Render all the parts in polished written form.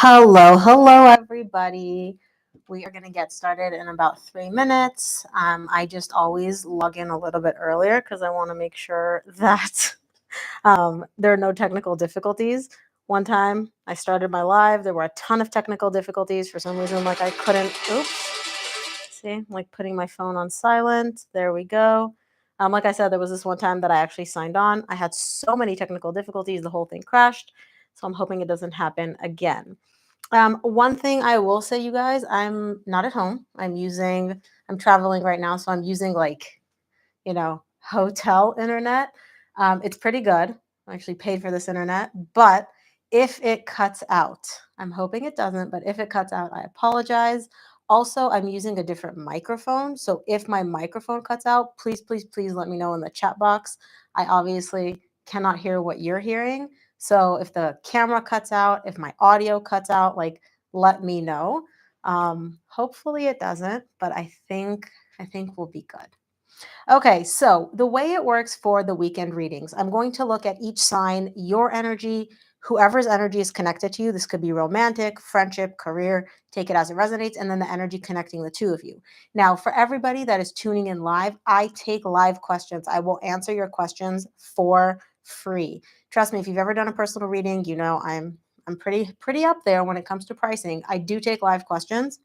Hello, everybody. We are going to get started in about 3 minutes. I just always log in a little bit earlier because I want to make sure that there are no technical difficulties. One time I started my live, there were a ton of technical difficulties. For some reason, like I couldn't, see, like putting my phone on silent. There we go. Like I said, there was this one time that I actually signed on. I had so many technical difficulties, the whole thing crashed. So I'm hoping it doesn't happen again. One thing I will say, you guys, I'm not at home. I'm traveling right now. So I'm using hotel internet. It's pretty good. I actually paid for this internet. But if it cuts out, I'm hoping it doesn't, but if it cuts out, I apologize. Also, I'm using a different microphone. So if my microphone cuts out, please let me know in the chat box. I obviously cannot hear what you're hearing. So if the camera cuts out, if my audio cuts out, like let me know. Hopefully it doesn't, but I think we'll be good. Okay, so the way it works for the weekend readings, I'm going to look at each sign, your energy, whoever's energy is connected to you. This could be romantic, friendship, career, take it as it resonates, and then the energy connecting the two of you. Now, for everybody that is tuning in live, I take live questions. I will answer your questions for free. Trust me, if you've ever done a personal reading, you know I'm pretty up there when it comes to pricing. I do take live questions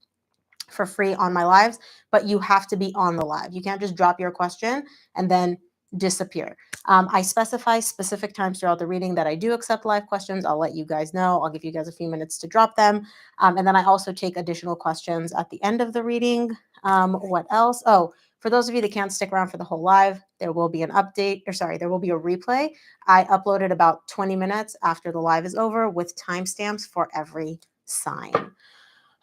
for free on my lives, but you have to be on the live. You can't just drop your question and then disappear. I specify specific times throughout the reading that I do accept live questions. I'll let you guys know. I'll give you guys a few minutes to drop them. And then I also take additional questions at the end of the reading. What else? Oh, for those of you that can't stick around for the whole live, there will be an update, there will be a replay. I uploaded about 20 minutes after the live is over with timestamps for every sign.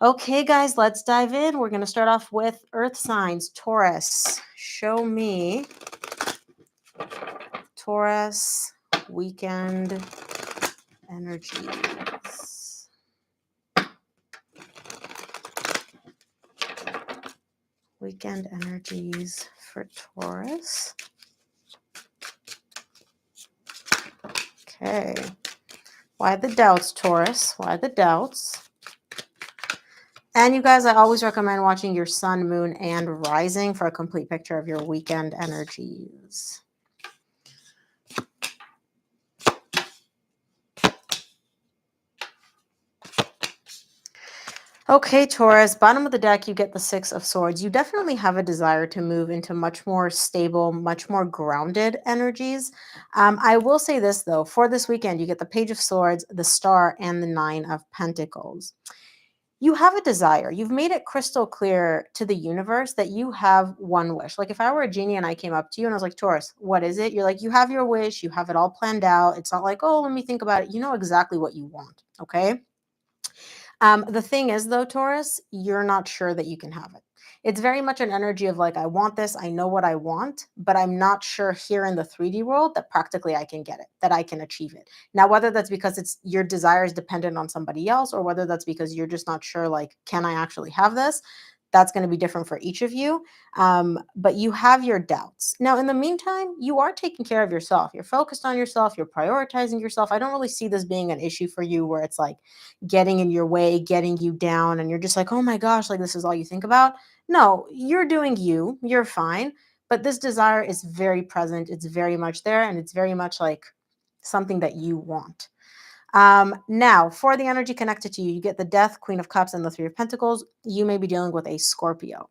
Okay, guys, let's dive in. We're going to start off with Earth signs. Taurus, show me Taurus weekend energies. Weekend energies for Taurus. Okay. Why the doubts, Taurus? Why the doubts? And you guys, I always recommend watching your sun, moon, and rising for a complete picture of your weekend energies. Okay, Taurus, bottom of the deck, you get the Six of Swords. You definitely have a desire to move into much more stable, much more grounded energies. I will say this, though. For this weekend, you get the Page of Swords, the Star, and the Nine of Pentacles. You have a desire. You've made it crystal clear to the universe that you have one wish. Like if I were a genie and I came up to you and I was like, Taurus, what is it? You're like, you have your wish. You have it all planned out. It's not like, oh, let me think about it. You know exactly what you want, okay? The thing is, though, Taurus, you're not sure that you can have it. It's very much an energy of like, I want this, I know what I want, but I'm not sure here in the 3D world that practically I can get it, that I can achieve it. Now, whether that's because it's your desire is dependent on somebody else, or whether that's because you're just not sure, like, can I actually have this? That's going to be different for each of you. But you have your doubts. Now, in the meantime, you are taking care of yourself. You're focused on yourself. You're prioritizing yourself. I don't really see this being an issue for you where it's like getting in your way, getting you down, and you're just like, oh my gosh, like this is all you think about. No, you're doing you. You're fine. But this desire is very present. It's very much there. And it's very much like something that you want. Now, for the energy connected to you, you get the Death, Queen of Cups, and the Three of Pentacles. You may be dealing with a Scorpio.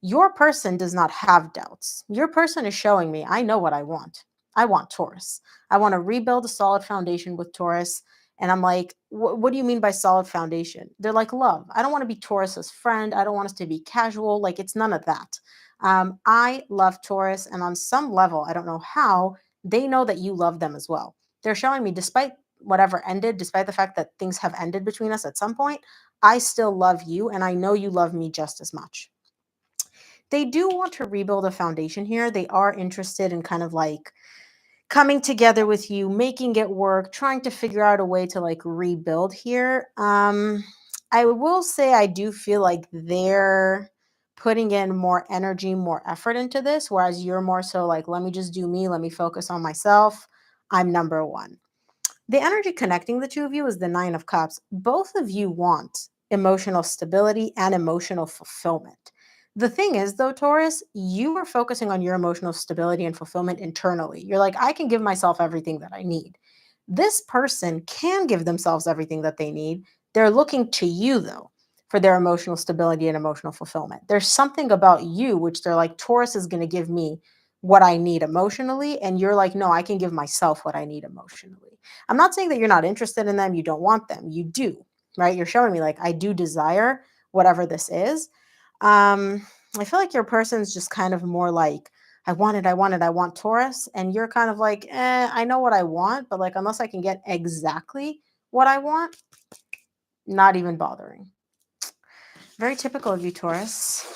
Your person does not have doubts. Your person is showing me, I know what I want. I want Taurus. I want to rebuild a solid foundation with Taurus. And I'm like, what do you mean by solid foundation? They're like, love. I don't want to be Taurus's friend. I don't want us to be casual. Like, it's none of that. I love Taurus. And on some level, I don't know how, they know that you love them as well. They're showing me, despite whatever ended, despite the fact that things have ended between us at some point, I still love you. And I know you love me just as much. They do want to rebuild a foundation here. They are interested in kind of like coming together with you, making it work, trying to figure out a way to like rebuild here. I will say I do feel like they're putting in more energy, more effort into this, whereas you're more so like, let me just do me, let me focus on myself. I'm number one. The energy connecting the two of you is the Nine of Cups. Both of you want emotional stability and emotional fulfillment. The thing is, though, Taurus, you are focusing on your emotional stability and fulfillment internally. You're like, I can give myself everything that I need. This person can give themselves everything that they need. They're looking to you, though, for their emotional stability and emotional fulfillment. There's something about you which they're like, Taurus is going to give me what I need emotionally. And you're like, no, I can give myself what I need emotionally. I'm not saying that you're not interested in them, you don't want them. You do, right? You're showing me like I do desire whatever this is. I feel like your person's just kind of more like, I want Taurus. And you're kind of like, I know what I want, but like, unless I can get exactly what I want, not even bothering. Very typical of you, Taurus.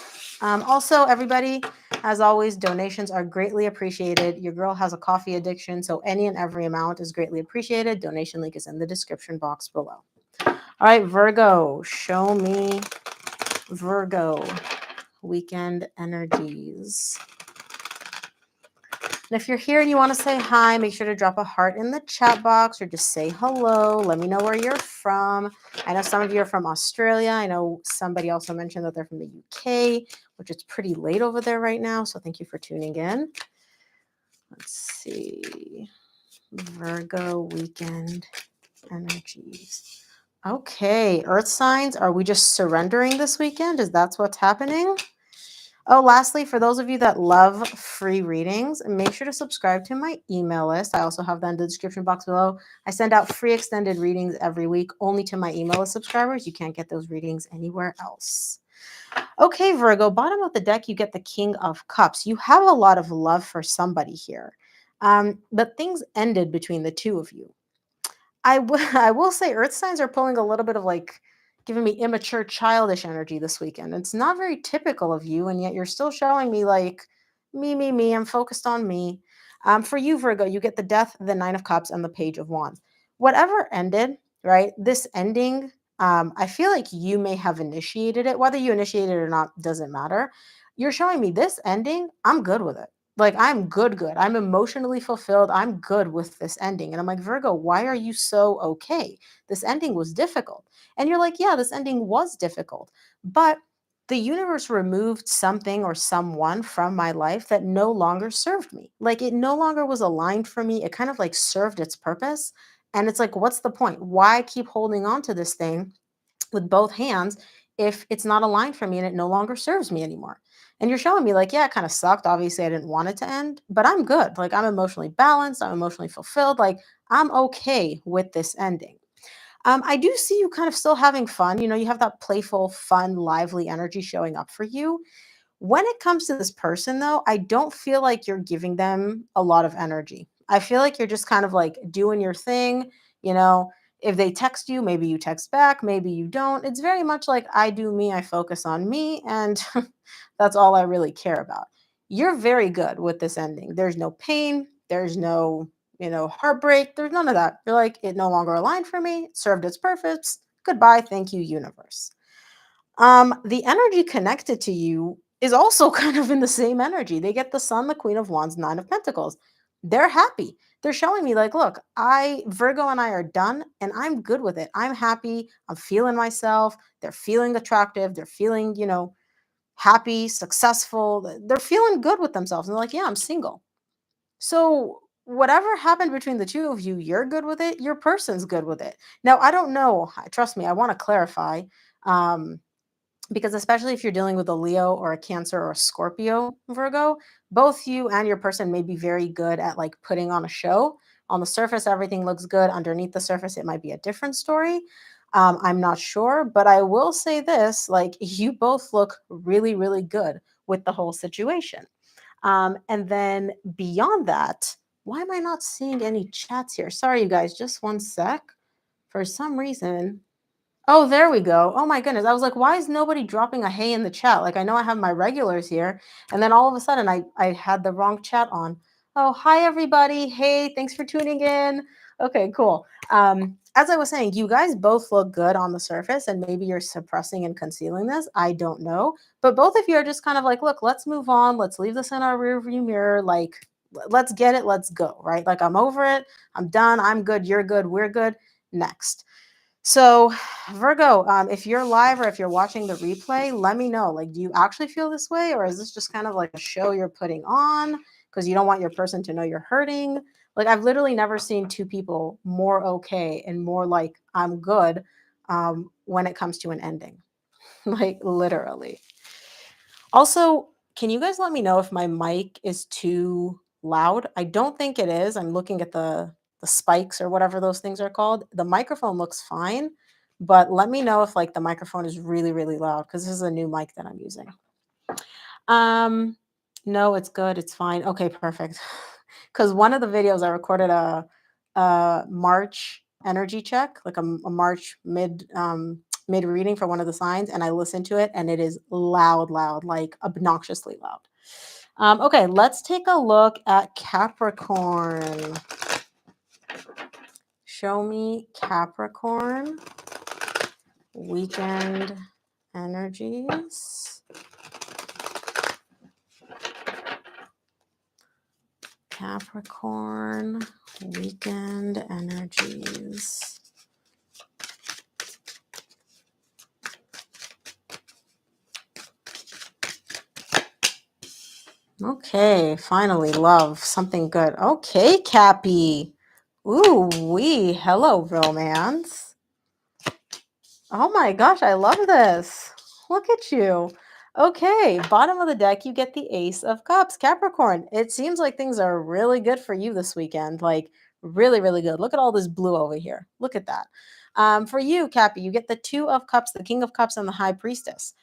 Also, everybody, as always, donations are greatly appreciated. Your girl has a coffee addiction, so any and every amount is greatly appreciated. Donation link is in the description box below. All right, Virgo, show me Virgo weekend energies. And if you're here and you want to say hi, make sure to drop a heart in the chat box or just say hello. Let me know where you're from. I know some of you are from Australia. I know somebody also mentioned that they're from the UK, which is pretty late over there right now. So thank you for tuning in. Let's see. Virgo weekend energies. Okay, earth signs. Are we just surrendering this weekend? Is that what's happening? Oh, lastly, for those of you that love free readings, make sure to subscribe to my email list. I also have that in the description box below. I send out free extended readings every week only to my email list subscribers. You can't get those readings anywhere else. Okay, Virgo, bottom of the deck, you get the King of Cups. You have a lot of love for somebody here, but things ended between the two of you. I will say earth signs are pulling a little bit of like giving me immature childish energy this weekend. It's not very typical of you, and yet you're still showing me like me. I'm focused on me. For you, Virgo, you get the Death, the Nine of Cups, and the Page of Wands. Whatever ended, right? This ending, I feel like you may have initiated it. Whether you initiated it or not doesn't matter. You're showing me this ending. I'm good with it. Like I'm good. I'm emotionally fulfilled. I'm good with this ending. And I'm like, Virgo, why are you so okay? This ending was difficult. And you're like, yeah, this ending was difficult. But the universe removed something or someone from my life that no longer served me. Like it no longer was aligned for me. It kind of like served its purpose. And it's like, what's the point? Why keep holding on to this thing with both hands if it's not aligned for me and it no longer serves me anymore? And you're showing me like, yeah, it kind of sucked. Obviously, I didn't want it to end, but I'm good. Like I'm emotionally balanced. I'm emotionally fulfilled. Like I'm okay with this ending. I do see you kind of still having fun. You know, you have that playful, fun, lively energy showing up for you. When it comes to this person, though, I don't feel like you're giving them a lot of energy. I feel like you're just kind of like doing your thing. You know, if they text you, maybe you text back, maybe you don't. It's very much like I do me, I focus on me, and that's all I really care about. You're very good with this ending. There's no pain, there's no, heartbreak, there's none of that. You're like, it no longer aligned for me, it served its purpose. Goodbye, thank you, universe. The energy connected to you is also kind of in the same energy. They get the Sun, the Queen of Wands, Nine of Pentacles. They're happy. They're showing me like, look, Virgo and I are done and I'm good with it. I'm happy. I'm feeling myself. They're feeling attractive. They're feeling, happy, successful. They're feeling good with themselves. And they're like, yeah, I'm single. So whatever happened between the two of you, you're good with it. Your person's good with it. Now, I don't know. Trust me, I want to clarify. Um, because especially if you're dealing with a Leo or a Cancer or a Scorpio Virgo, both you and your person may be very good at like putting on a show. On the surface, everything looks good. Underneath the surface, it might be a different story. I'm not sure, but I will say this: like you both look really, really good with the whole situation. And then beyond that, why am I not seeing any chats here? Sorry, you guys, just one sec. For some reason, oh, there we go. Oh my goodness. I was like, why is nobody dropping a hey in the chat? Like I know I have my regulars here. And then all of a sudden I had the wrong chat on. Oh, hi everybody. Hey, thanks for tuning in. Okay, cool. As I was saying, you guys both look good on the surface, and maybe you're suppressing and concealing this. I don't know. But both of you are just kind of like, look, let's move on. Let's leave this in our rearview mirror. Like, let's get it, let's go, right? Like I'm over it, I'm done, I'm good, you're good, we're good. Next. So, Virgo, if you're live or if you're watching the replay, let me know. Like, do you actually feel this way, or is this just kind of like a show you're putting on because you don't want your person to know you're hurting? Like, I've literally never seen two people more okay and more like I'm good when it comes to an ending. Like, literally. Also, can you guys let me know if my mic is too loud? I don't think it is. I'm looking at the spikes or whatever those things are called. The microphone looks fine, but let me know if like the microphone is really really loud because this is a new mic that I'm using. Um no, it's good. It's fine. Okay, perfect. Cuz one of the videos I recorded a March energy check, like a March mid reading for one of the signs, and I listened to it and it is loud, like obnoxiously loud. Okay, let's take a look at Capricorn. Show me Capricorn weekend energies. Capricorn weekend energies. Okay, finally, love, something good. Okay, Cappy. Ooh, hello, romance. Oh my gosh, I love this. Look at you. Okay, bottom of the deck, you get the Ace of Cups, Capricorn. It seems like things are really good for you this weekend. Like, really, really good. Look at all this blue over here. Look at that. For you, Cappy, you get the Two of Cups, the King of Cups, and the High Priestess.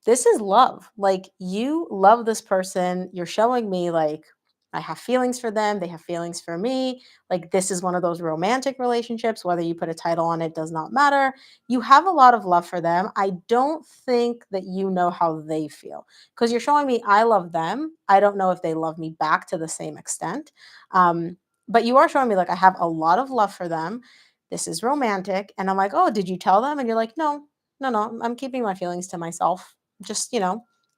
This is love. Like you love this person. You're showing me like I have feelings for them, they have feelings for me. Like this is one of those romantic relationships, whether you put a title on it does not matter. You have a lot of love for them. I don't think that you know how they feel because you're showing me I love them. I don't know if they love me back to the same extent. But you are showing me like I have a lot of love for them. This is romantic. And I'm like, oh, did you tell them? And you're like, no, no, I'm keeping my feelings to myself, just,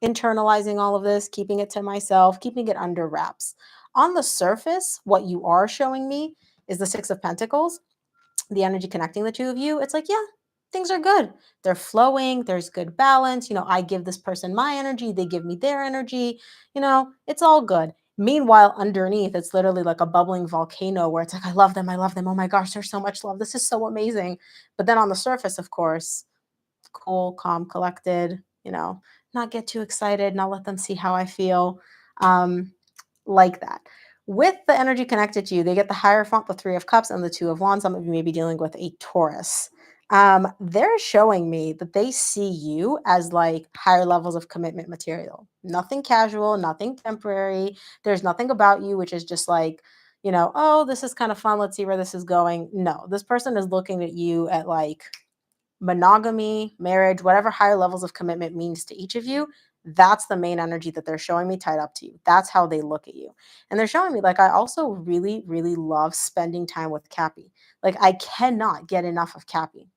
internalizing all of this, keeping it to myself, keeping it under wraps. On the surface, what you are showing me is the Six of Pentacles, the energy connecting the two of you. It's like, yeah, things are good. They're flowing. There's good balance. I give this person my energy. They give me their energy. It's all good. Meanwhile, underneath, it's literally like a bubbling volcano where it's like, I love them. I love them. Oh my gosh, there's so much love. This is so amazing. But then on the surface, of course, cool, calm, collected, not get too excited, not let them see how I feel, like that. With the energy connected to you, they get the Hierophant, the Three of Cups, and the Two of Wands. Some of you may be dealing with a Taurus. They're showing me that they see you as like higher levels of commitment material. Nothing casual, nothing temporary. There's nothing about you which is just like, oh, this is kind of fun. Let's see where this is going. No, this person is looking at you at like monogamy, marriage, whatever higher levels of commitment means to each of you. That's the main energy that they're showing me tied up to you. That's how they look at you. And they're showing me like I also really, really love spending time with Cappy. Like I cannot get enough of Cappy.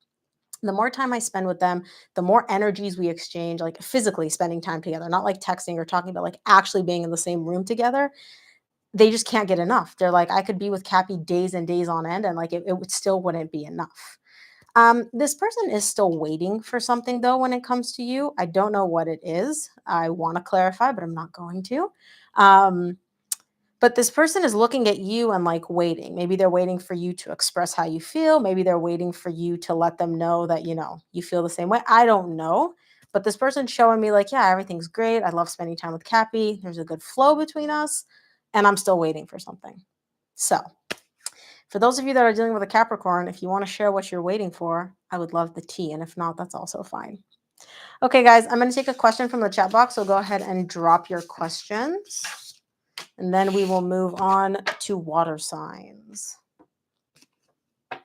The more time I spend with them, the more energies we exchange, like physically spending time together, not like texting or talking about like actually being in the same room together. They just can't get enough. They're like, I could be with Cappy days and days on end, and like it would still wouldn't be enough. This person is still waiting for something though when it comes to you. I don't know what it is. I want to clarify, but I'm not going to. Um, but this person is looking at you and like waiting. Maybe they're waiting for you to express how you feel. Maybe they're waiting for you to let them know that, you feel the same way. I don't know. But this person's showing me like, yeah, everything's great. I love spending time with Cappy. There's a good flow between us. And I'm still waiting for something. So for those of you that are dealing with a Capricorn, if you want to share what you're waiting for, I would love the tea. And if not, that's also fine. Okay, guys, I'm going to take a question from the chat box. So go ahead and drop your questions. And then we will move on to water signs. I'm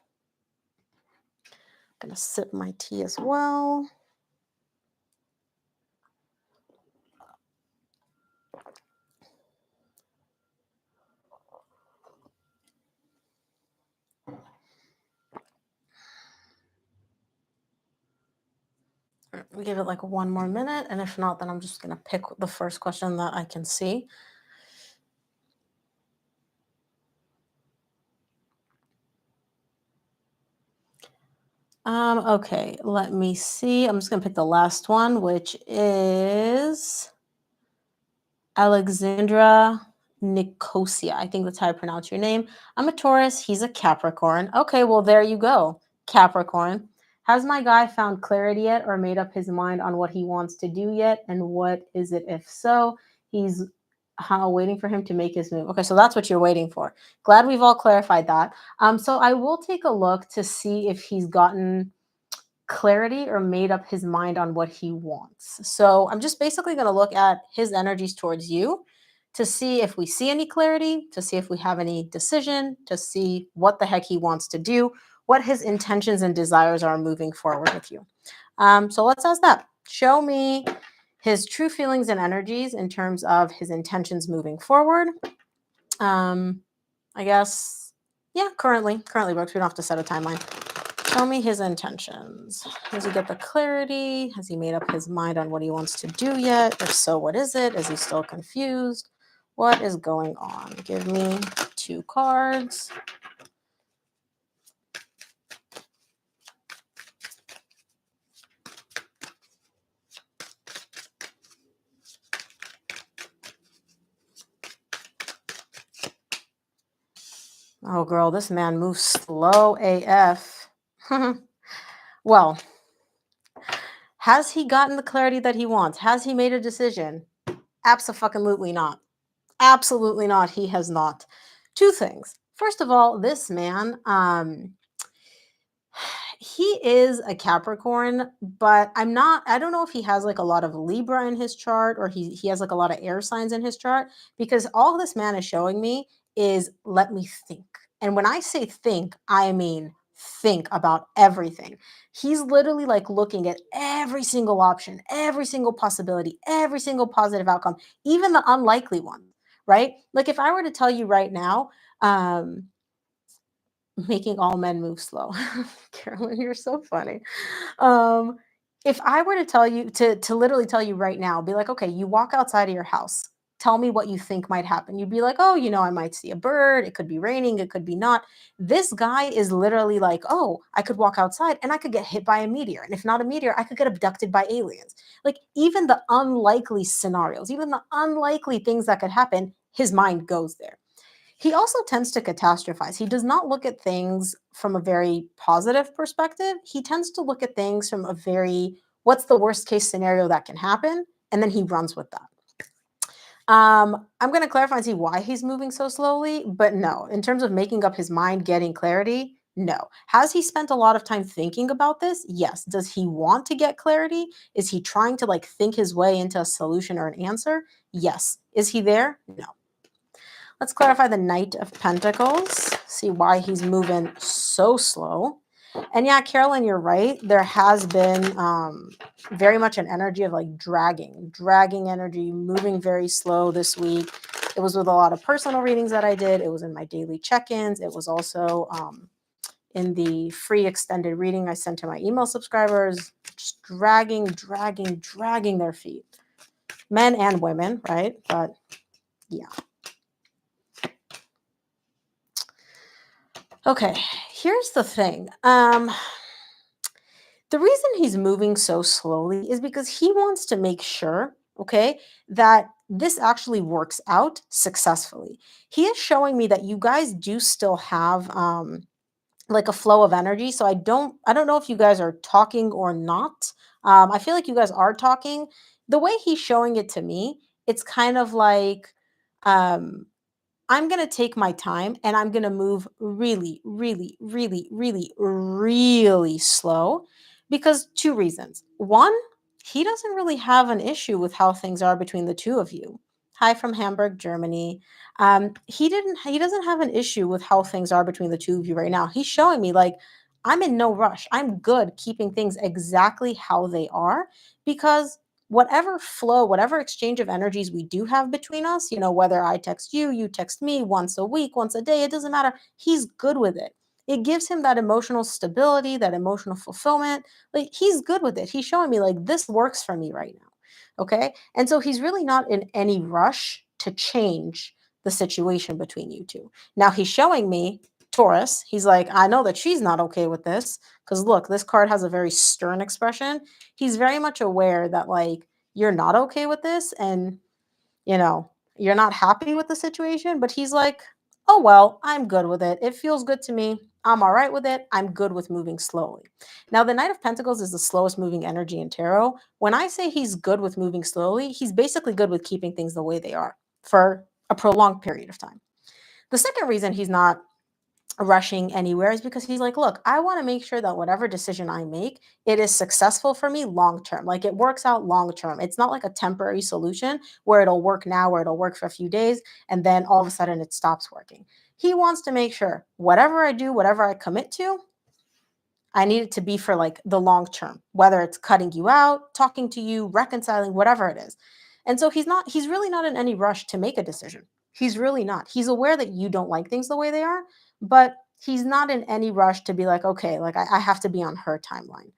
going to sip my tea as well. We give it like one more minute. And if not, then I'm just going to pick the first question that I can see. Okay, let me see. I'm just gonna pick the last one, which is Alexandra Nicosia. I think that's how I pronounce your name. I'm a Taurus. He's a Capricorn. Okay, well, there you go. Capricorn. Has my guy found clarity yet or made up his mind on what he wants to do yet? And what is it if so? He's waiting for him to make his move. Okay, so that's what you're waiting for. Glad we've all clarified that. So I will take a look to see if he's gotten clarity or made up his mind on what he wants. So I'm just basically going to look at his energies towards you to see if we see any clarity, to see if we have any decision, to see what the heck he wants to do, what his intentions and desires are moving forward with you. So let's ask that. Show me his true feelings and energies in terms of his intentions moving forward. I guess, yeah, currently works. We don't have to set a timeline. Show me his intentions. Does he get the clarity? Has he made up his mind on what he wants to do yet? If so, what is it? Is he still confused? What is going on? Give me 2 cards. Oh, girl, this man moves slow AF. Well, has he gotten the clarity that he wants? Has he made a decision? Absolutely not. Absolutely not. He has not. 2 things. First of all, this man, he is a Capricorn, but I don't know if he has like a lot of Libra in his chart or he has like a lot of air signs in his chart because all this man is showing me is let me think. And when I say think, I mean think about everything. He's literally like looking at every single option, every single possibility, every single positive outcome, even the unlikely one, right? Like if I were to tell you right now, making all men move slow. Carolyn, you're so funny. Um, if I were to tell you to literally tell you right now, be like, okay, you walk outside of your house. Tell me what you think might happen. You'd be like, oh, I might see a bird. It could be raining. It could be not. This guy is literally like, oh, I could walk outside and I could get hit by a meteor. And if not a meteor, I could get abducted by aliens. Like, even the unlikely scenarios, even the unlikely things that could happen, his mind goes there. He also tends to catastrophize. He does not look at things from a very positive perspective. He tends to look at things from a very, what's the worst case scenario that can happen? And then he runs with that. I'm going to clarify and see why he's moving so slowly, but no, in terms of making up his mind, getting clarity, no. Has he spent a lot of time thinking about this? Yes. Does he want to get clarity? Is he trying to like think his way into a solution or an answer? Yes. Is he there? No. Let's clarify the Knight of Pentacles, see why he's moving so slow. And yeah, Carolyn, you're right. There has been very much an energy of like dragging energy, moving very slow this week. It was with a lot of personal readings that I did. It was in my daily check-ins. It was also in the free extended reading I sent to my email subscribers, just dragging their feet. Men and women, right? But yeah. Okay, here's the thing. The reason he's moving so slowly is because he wants to make sure, okay, that this actually works out successfully. He is showing me that you guys do still have like a flow of energy. So I don't know if you guys are talking or not. I feel like you guys are talking. The way he's showing it to me, it's kind of like um I'm going to take my time and I'm going to move really slow because 2 reasons. One, he doesn't really have an issue with how things are between the 2 of you. Hi from Hamburg, Germany. He doesn't have an issue with how things are between the 2 of you right now. He's showing me like I'm in no rush. I'm good keeping things exactly how they are because whatever flow, whatever exchange of energies we do have between us, whether I text you, you text me once a week, once a day, it doesn't matter. He's good with it. It gives him that emotional stability, that emotional fulfillment. Like he's good with it. He's showing me like this works for me right now. Okay. And so he's really not in any rush to change the situation between you 2. Now he's showing me Taurus. He's like, I know that she's not okay with this because look, this card has a very stern expression. He's very much aware that like you're not okay with this and you know, you're not happy with the situation, but he's like, "Oh well, I'm good with it. It feels good to me. I'm all right with it. I'm good with moving slowly." Now, the Knight of Pentacles is the slowest moving energy in tarot. When I say he's good with moving slowly, he's basically good with keeping things the way they are for a prolonged period of time. The second reason he's not rushing anywhere is because he's like, look, I want to make sure that whatever decision I make, it is successful for me long term. Like it works out long term. It's not like a temporary solution where it'll work now, where it'll work for a few days, and then all of a sudden it stops working. He wants to make sure whatever I do, whatever I commit to, I need it to be for like the long term, whether it's cutting you out, talking to you, reconciling, whatever it is. And so he's really not in any rush to make a decision. He's really not. He's aware that you don't like things the way they are, but he's not in any rush to be like, okay, like I have to be on her timeline.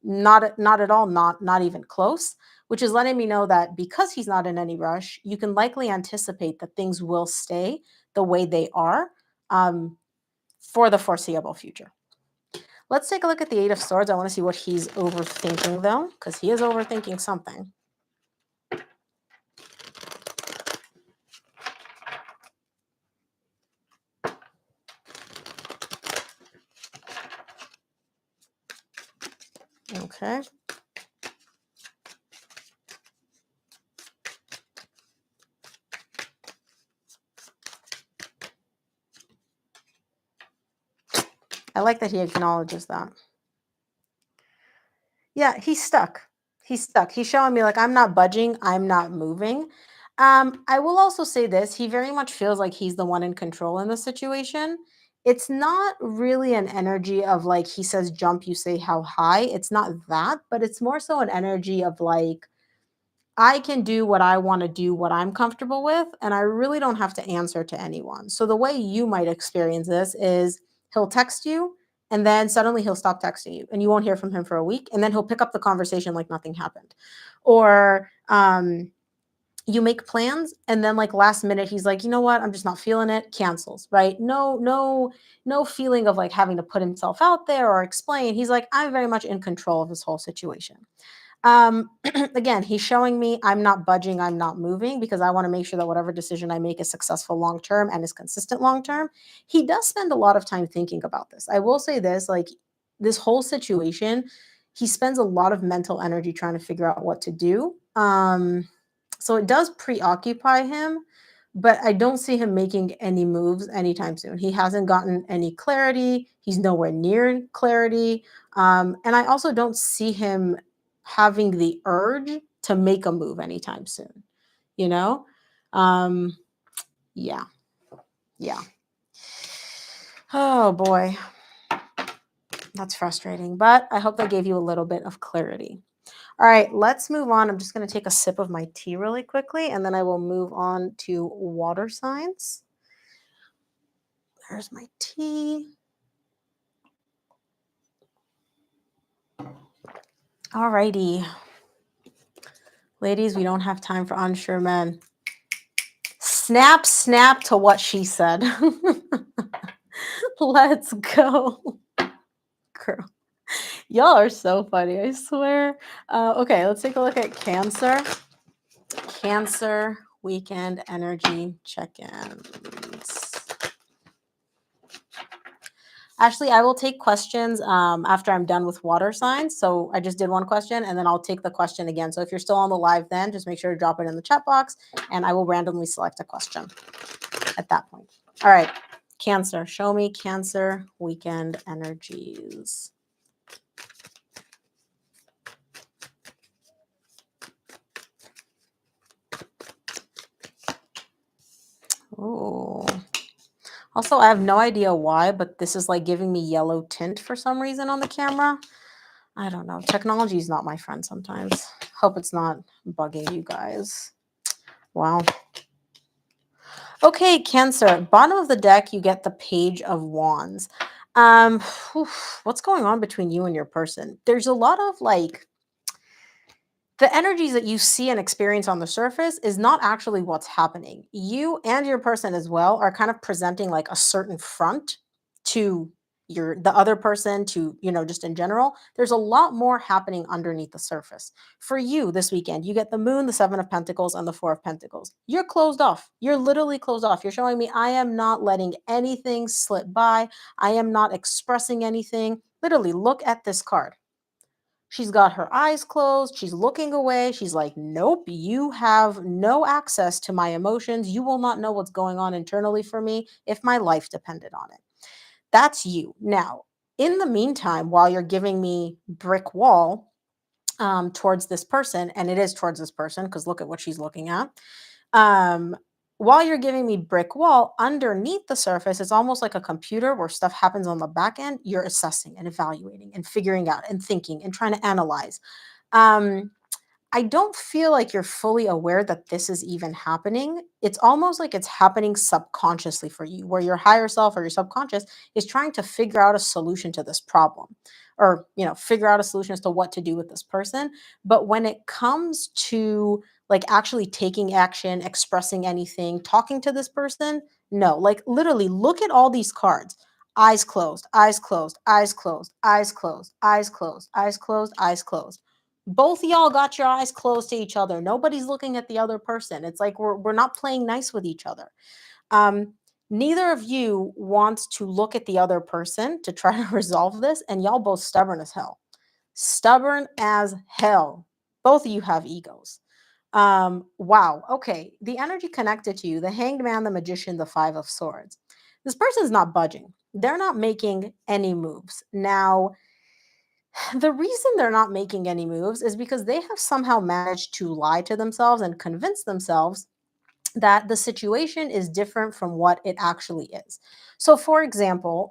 Not at all, not even close, which is letting me know that because he's not in any rush, you can likely anticipate that things will stay the way they are um, for the foreseeable future. Let's take a look at the Eight of Swords. I want to see what he's overthinking, though, because he is overthinking something. Okay. I like that he acknowledges that. Yeah, he's stuck. He's stuck. He's showing me like I'm not budging, I'm not moving. I will also say this, he very much feels like he's the one in control in the situation. It's not really an energy of like he says jump, you say how high. It's not that, but it's more so an energy of like I can do what I want to do, what I'm comfortable with, and I really don't have to answer to anyone. So the way you might experience this is he'll text you and then suddenly he'll stop texting you and you won't hear from him for a week and then he'll pick up the conversation like nothing happened. Or you make plans and then like last minute he's like, "You know what? I'm just not feeling it." Cancels, right? No feeling of like having to put himself out there or explain. He's like, "I'm very much in control of this whole situation." Again, he's showing me I'm not budging, I'm not moving because I want to make sure that whatever decision I make is successful long term and is consistent long term. He does spend a lot of time thinking about this. I will say this like, this whole situation, he spends a lot of mental energy trying to figure out what to do. So it does preoccupy him, but I don't see him making any moves anytime soon. He hasn't gotten any clarity. He's nowhere near clarity. And I also don't see him having the urge to make a move anytime soon, you know? Um, yeah, yeah. Oh boy, that's frustrating, but I hope that gave you a little bit of clarity. All right, let's move on. I'm just going to take a sip of my tea really quickly, and then I will move on to water signs. There's my tea. All righty. Ladies, we don't have time for unsure men. Snap, snap to what she said. Let's go. Girl. Y'all are so funny, I swear. Okay, let's take a look at Cancer. Cancer weekend energy check-ins. Actually, I will take questions after I'm done with water signs. So I just did one question and then I'll take the question again. So if you're still on the live then, just make sure to drop it in the chat box and I will randomly select a question at that point. All right, Cancer. Show me Cancer weekend energies. Oh. Also, I have no idea why, but this is like giving me yellow tint for some reason on the camera. I don't know. Technology is not my friend sometimes. Hope it's not bugging you guys. Wow. Okay, Cancer. Bottom of the deck, you get the Page of Wands. What's going on between you and your person? There's a lot of like the energies that you see and experience on the surface is not actually what's happening. You and your person as well are kind of presenting like a certain front to the other person, to, just in general. There's a lot more happening underneath the surface. For you this weekend, you get the moon, the 7 of Pentacles, and the 4 of Pentacles. You're closed off. You're literally closed off. You're showing me I am not letting anything slip by. I am not expressing anything. Literally, look at this card. She's got her eyes closed. She's looking away. She's like, nope, you have no access to my emotions. You will not know what's going on internally for me if my life depended on it. That's you. Now, in the meantime, while you're giving me brick wall towards this person, and it is towards this person because look at what she's looking at. Um, while you're giving me brick wall, underneath the surface, it's almost like a computer where stuff happens on the back end. You're assessing and evaluating and figuring out and thinking and trying to analyze. Um, I don't feel like you're fully aware that this is even happening. It's almost like it's happening subconsciously for you, where your higher self or your subconscious is trying to figure out a solution to this problem, or, figure out a solution as to what to do with this person. But when it comes to like actually taking action, expressing anything, talking to this person, no, like literally look at all these cards. Eyes closed, eyes closed, eyes closed, eyes closed, eyes closed, eyes closed, eyes closed. Both of y'all got your eyes closed to each other. Nobody's looking at the other person. It's like we're not playing nice with each other. Um, Neither of you wants to look at the other person to try to resolve this, and y'all both stubborn as hell. Stubborn as hell. Both of you have egos. Wow. Okay. The energy connected to you, the Hanged Man, the Magician, the 5 of Swords. This person's not budging. They're not making any moves. Now, the reason they're not making any moves is because they have somehow managed to lie to themselves and convince themselves that the situation is different from what it actually is. So, for example,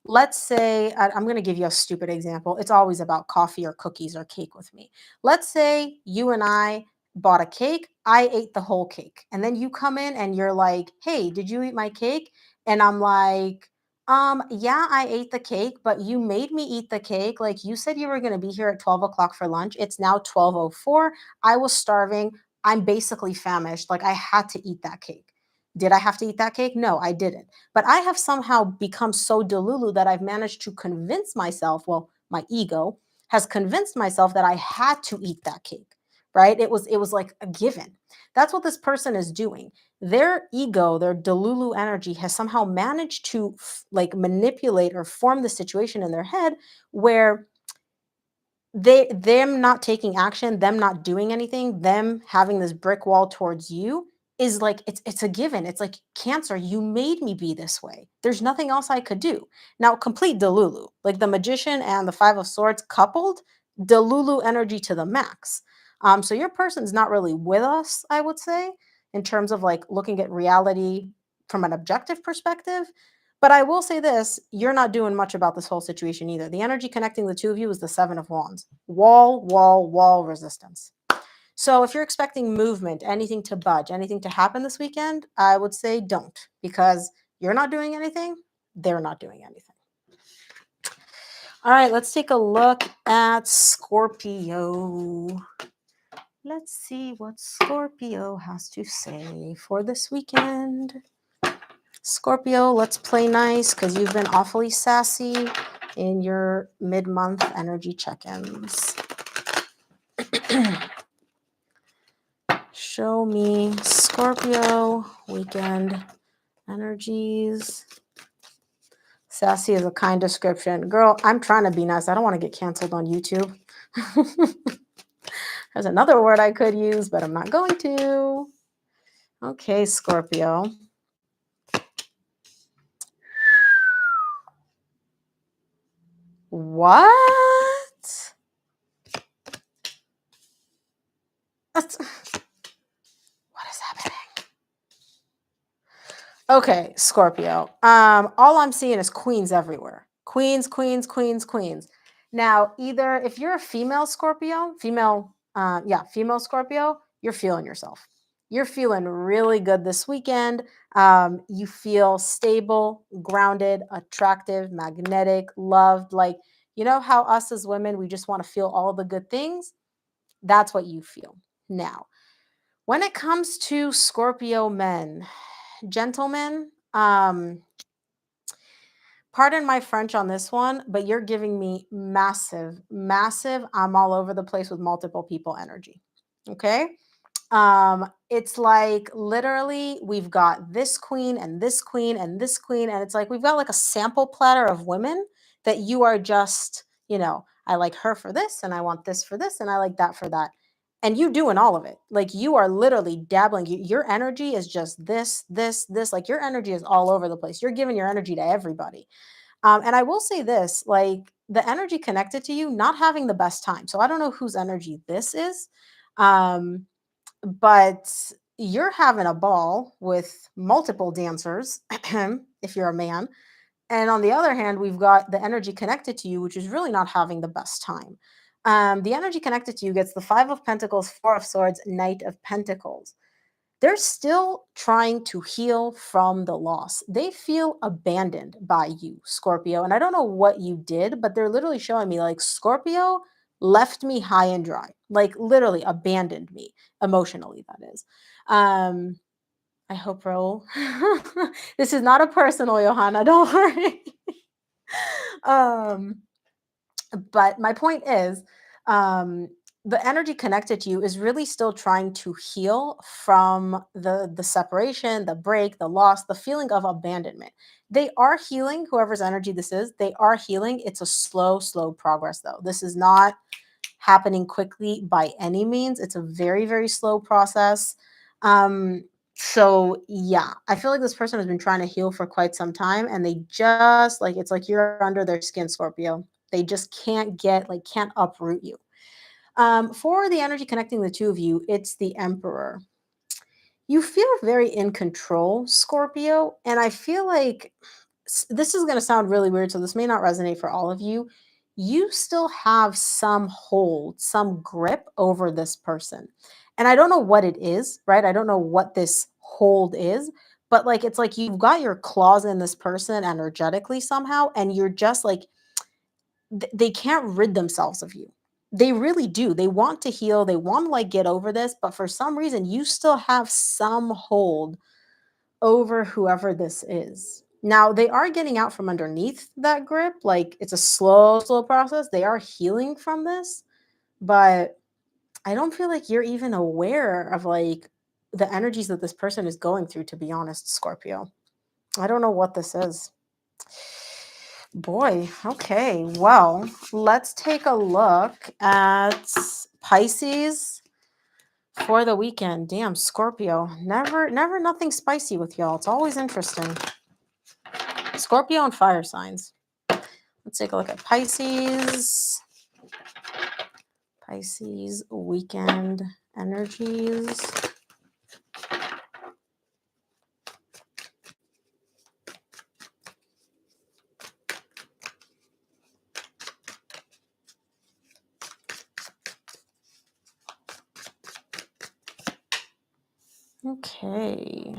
let's say I'm going to give you a stupid example. It's always about coffee or cookies or cake with me. Let's say you and I bought a cake. I ate the whole cake. And then you come in and you're like, hey, did you eat my cake? And I'm like, yeah, I ate the cake, but you made me eat the cake. Like you said you were going to be here at 12 o'clock for lunch. It's now 12:04. I was starving. I'm basically famished. Like I had to eat that cake. Did I have to eat that cake? No, I didn't. But I have somehow become so delulu that I've managed to convince myself, well, my ego has convinced myself that I had to eat that cake, right? It was like a given. That's what this person is doing. Their ego, their delulu energy has somehow managed to like manipulate or form the situation in their head where them not taking action, them not doing anything, them having this brick wall towards you is like it's a given. It's like Cancer, you made me be this way. There's nothing else I could do. Now, complete Delulu, like the Magician and the 5 of Swords coupled, Delulu energy to the max. So your person's not really with us, I would say, in terms of like looking at reality from an objective perspective. But I will say this, you're not doing much about this whole situation either. The energy connecting the two of you is the 7 of Wands. Wall, wall, wall resistance. So if you're expecting movement, anything to budge, anything to happen this weekend, I would say don't, because you're not doing anything, they're not doing anything. All right, let's take a look at Scorpio. Let's see what Scorpio has to say for this weekend. Scorpio, let's play nice because you've been awfully sassy in your mid-month energy check-ins. Show me Scorpio weekend energies. Sassy is a kind description. Girl, I'm trying to be nice. I don't want to get canceled on YouTube. There's another word I could use, but I'm not going to. Okay, Scorpio. What? What is happening? Okay, Scorpio. All I'm seeing is queens everywhere. Queens, queens, queens, queens. Now, either if you're a female Scorpio, female Scorpio, you're feeling yourself. You're feeling really good this weekend. You feel stable, grounded, attractive, magnetic, loved. Like, you know how us as women, we just want to feel all the good things? That's what you feel. Now, when it comes to Scorpio men, gentlemen, Pardon my French on this one, but you're giving me massive, massive, I'm all over the place with multiple people energy. Okay? It's like literally we've got this queen and this queen and this queen, and it's like we've got like a sample platter of women that you are just, I like her for this, and I want this for this, and I like that for that. And you doing all of it. Like you are literally dabbling. Your energy is just this, this, this. Like your energy is all over the place. You're giving your energy to everybody. And I will say this, like the energy connected to you, not having the best time. So I don't know whose energy this is. Um, but you're having a ball with multiple dancers if you're a man. And on the other hand, we've got the energy connected to you, which is really not having the best time. The energy connected to you gets the Five of Pentacles, Four of Swords, Knight of Pentacles. They're still trying to heal from the loss. They feel abandoned by you, Scorpio. And I don't know what you did, but they're literally showing me like Scorpio left me high and dry, like literally abandoned me emotionally, that is. Um, I hope, Raul. This is not a personal, Johanna. Don't worry. um, but my point is, um, the energy connected to you is really still trying to heal from the separation, the break, the loss, the feeling of abandonment. They are healing, whoever's energy this is, they are healing. It's a slow, slow progress though. This is not happening quickly by any means. It's a very, very slow process. So yeah, I feel like this person has been trying to heal for quite some time, and they just like it's like you're under their skin, Scorpio. They just can't uproot you. For the energy connecting the two of you, it's the Emperor. You feel very in control, Scorpio, and I feel like this is going to sound really weird, so this may not resonate for all of you. You still have some hold, some grip over this person. And I don't know what it is, right? I don't know what this hold is, but like it's like you've got your claws in this person energetically somehow, and you're just like they can't rid themselves of you. They really do. They want to heal, they want to like get over this, but for some reason you still have some hold over whoever this is. Now, they are getting out from underneath that grip. Like it's a slow, slow process. They are healing from this, but I don't feel like you're even aware of like the energies that this person is going through, to be honest, Scorpio. I don't know what this is. Boy, okay. Well, let's take a look at Pisces for the weekend. Damn, Scorpio. Never nothing spicy with y'all. It's always interesting. Scorpio and fire signs. Let's take a look at Pisces. Pisces weekend energies. Okay.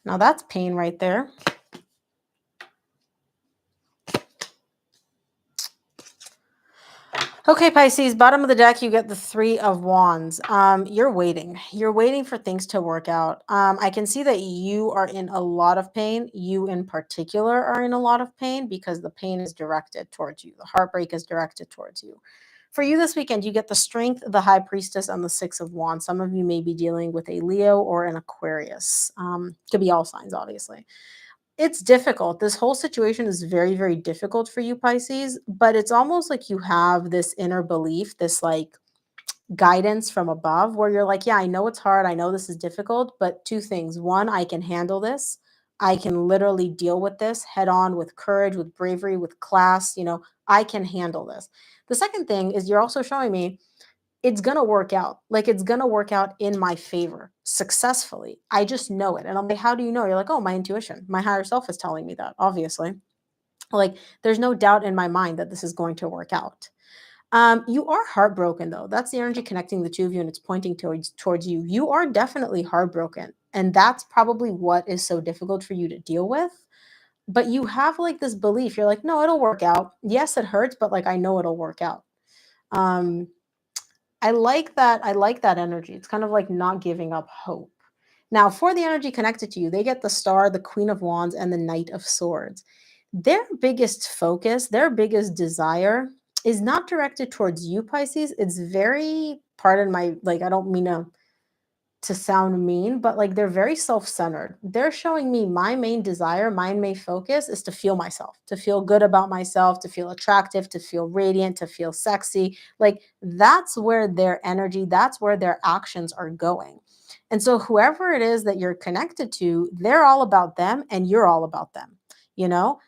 Now that's pain right there. Okay, Pisces, bottom of the deck, you get the Three of Wands. You're waiting. You're waiting for things to work out. I can see that you are in a lot of pain. You in particular are in a lot of pain because the pain is directed towards you. The heartbreak is directed towards you. For you this weekend, you get the Strength, the High Priestess, and the Six of Wands. Some of you may be dealing with a Leo or an Aquarius. Could be all signs, obviously. It's difficult. This whole situation is very, very difficult for you, Pisces, but it's almost like you have this inner belief, this like guidance from above where you're like, yeah, I know it's hard. I know this is difficult, but two things. One, I can handle this. I can literally deal with this head on with courage, with bravery, with class. I can handle this. The second thing is you're also showing me it's going to work out. Like it's going to work out in my favor successfully. I just know it. And I'm like, how do you know? You're like, oh, my intuition. My higher self is telling me that, obviously. Like there's no doubt in my mind that this is going to work out. You are heartbroken though. That's the energy connecting the two of you and it's pointing towards you. You are definitely heartbroken. And that's probably what is so difficult for you to deal with. But you have like this belief. You're like, no, it'll work out. Yes, it hurts, but like I know it'll work out. Um, I like that. I like that energy. It's kind of like not giving up hope. Now, for the energy connected to you, they get the Star, the Queen of Wands, and the Knight of Swords. Their biggest focus, their biggest desire is not directed towards you, Pisces. It's very, pardon my, like, I don't mean to sound mean, but like they're very self-centered. They're showing me my main desire, my main focus is to feel myself, to feel good about myself, to feel attractive, to feel radiant, to feel sexy. Like that's where their energy, that's where their actions are going. And so whoever it is that you're connected to, they're all about them and you're all about them, you know?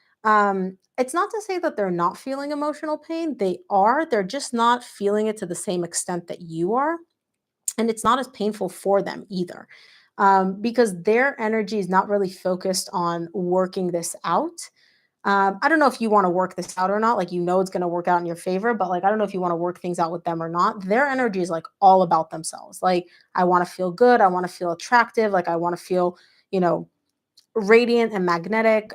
It's not to say that they're not feeling emotional pain. They are. They're just not feeling it to the same extent that you are, and it's not as painful for them either, because their energy is not really focused on working this out. I don't know if you want to work this out or not, like, it's going to work out in your favor, but like I don't know if you want to work things out with them or not. Their energy is like all about themselves. Like, I want to feel good, I want to feel attractive, like I want to feel, you know radiant and magnetic.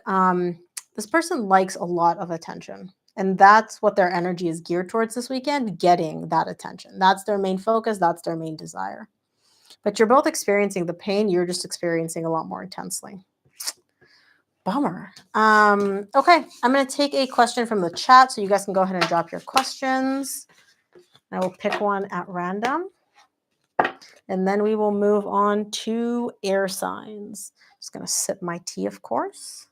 This person likes a lot of attention. And that's what their energy is geared towards this weekend, getting that attention. That's their main focus. That's their main desire. But you're both experiencing the pain. You're just experiencing a lot more intensely. Bummer. Okay, I'm going to take a question from the chat so you guys can go ahead and drop your questions. I will pick one at random. And then we will move on to air signs. Just going to sip my tea, of course.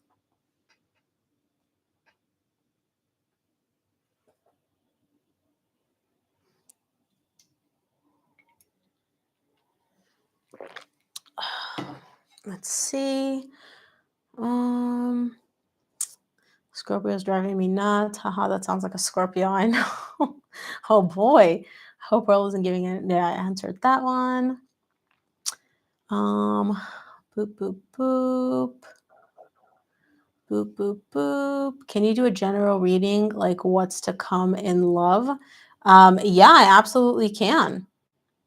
Let's see. Scorpio is driving me nuts. Haha, that sounds like a Scorpio. I know. Oh boy. Hope Earl isn't giving it. Yeah, I answered that one. Boop, boop, boop. Boop, boop, boop. Can you do a general reading, like what's to come in love? Yeah, I absolutely can.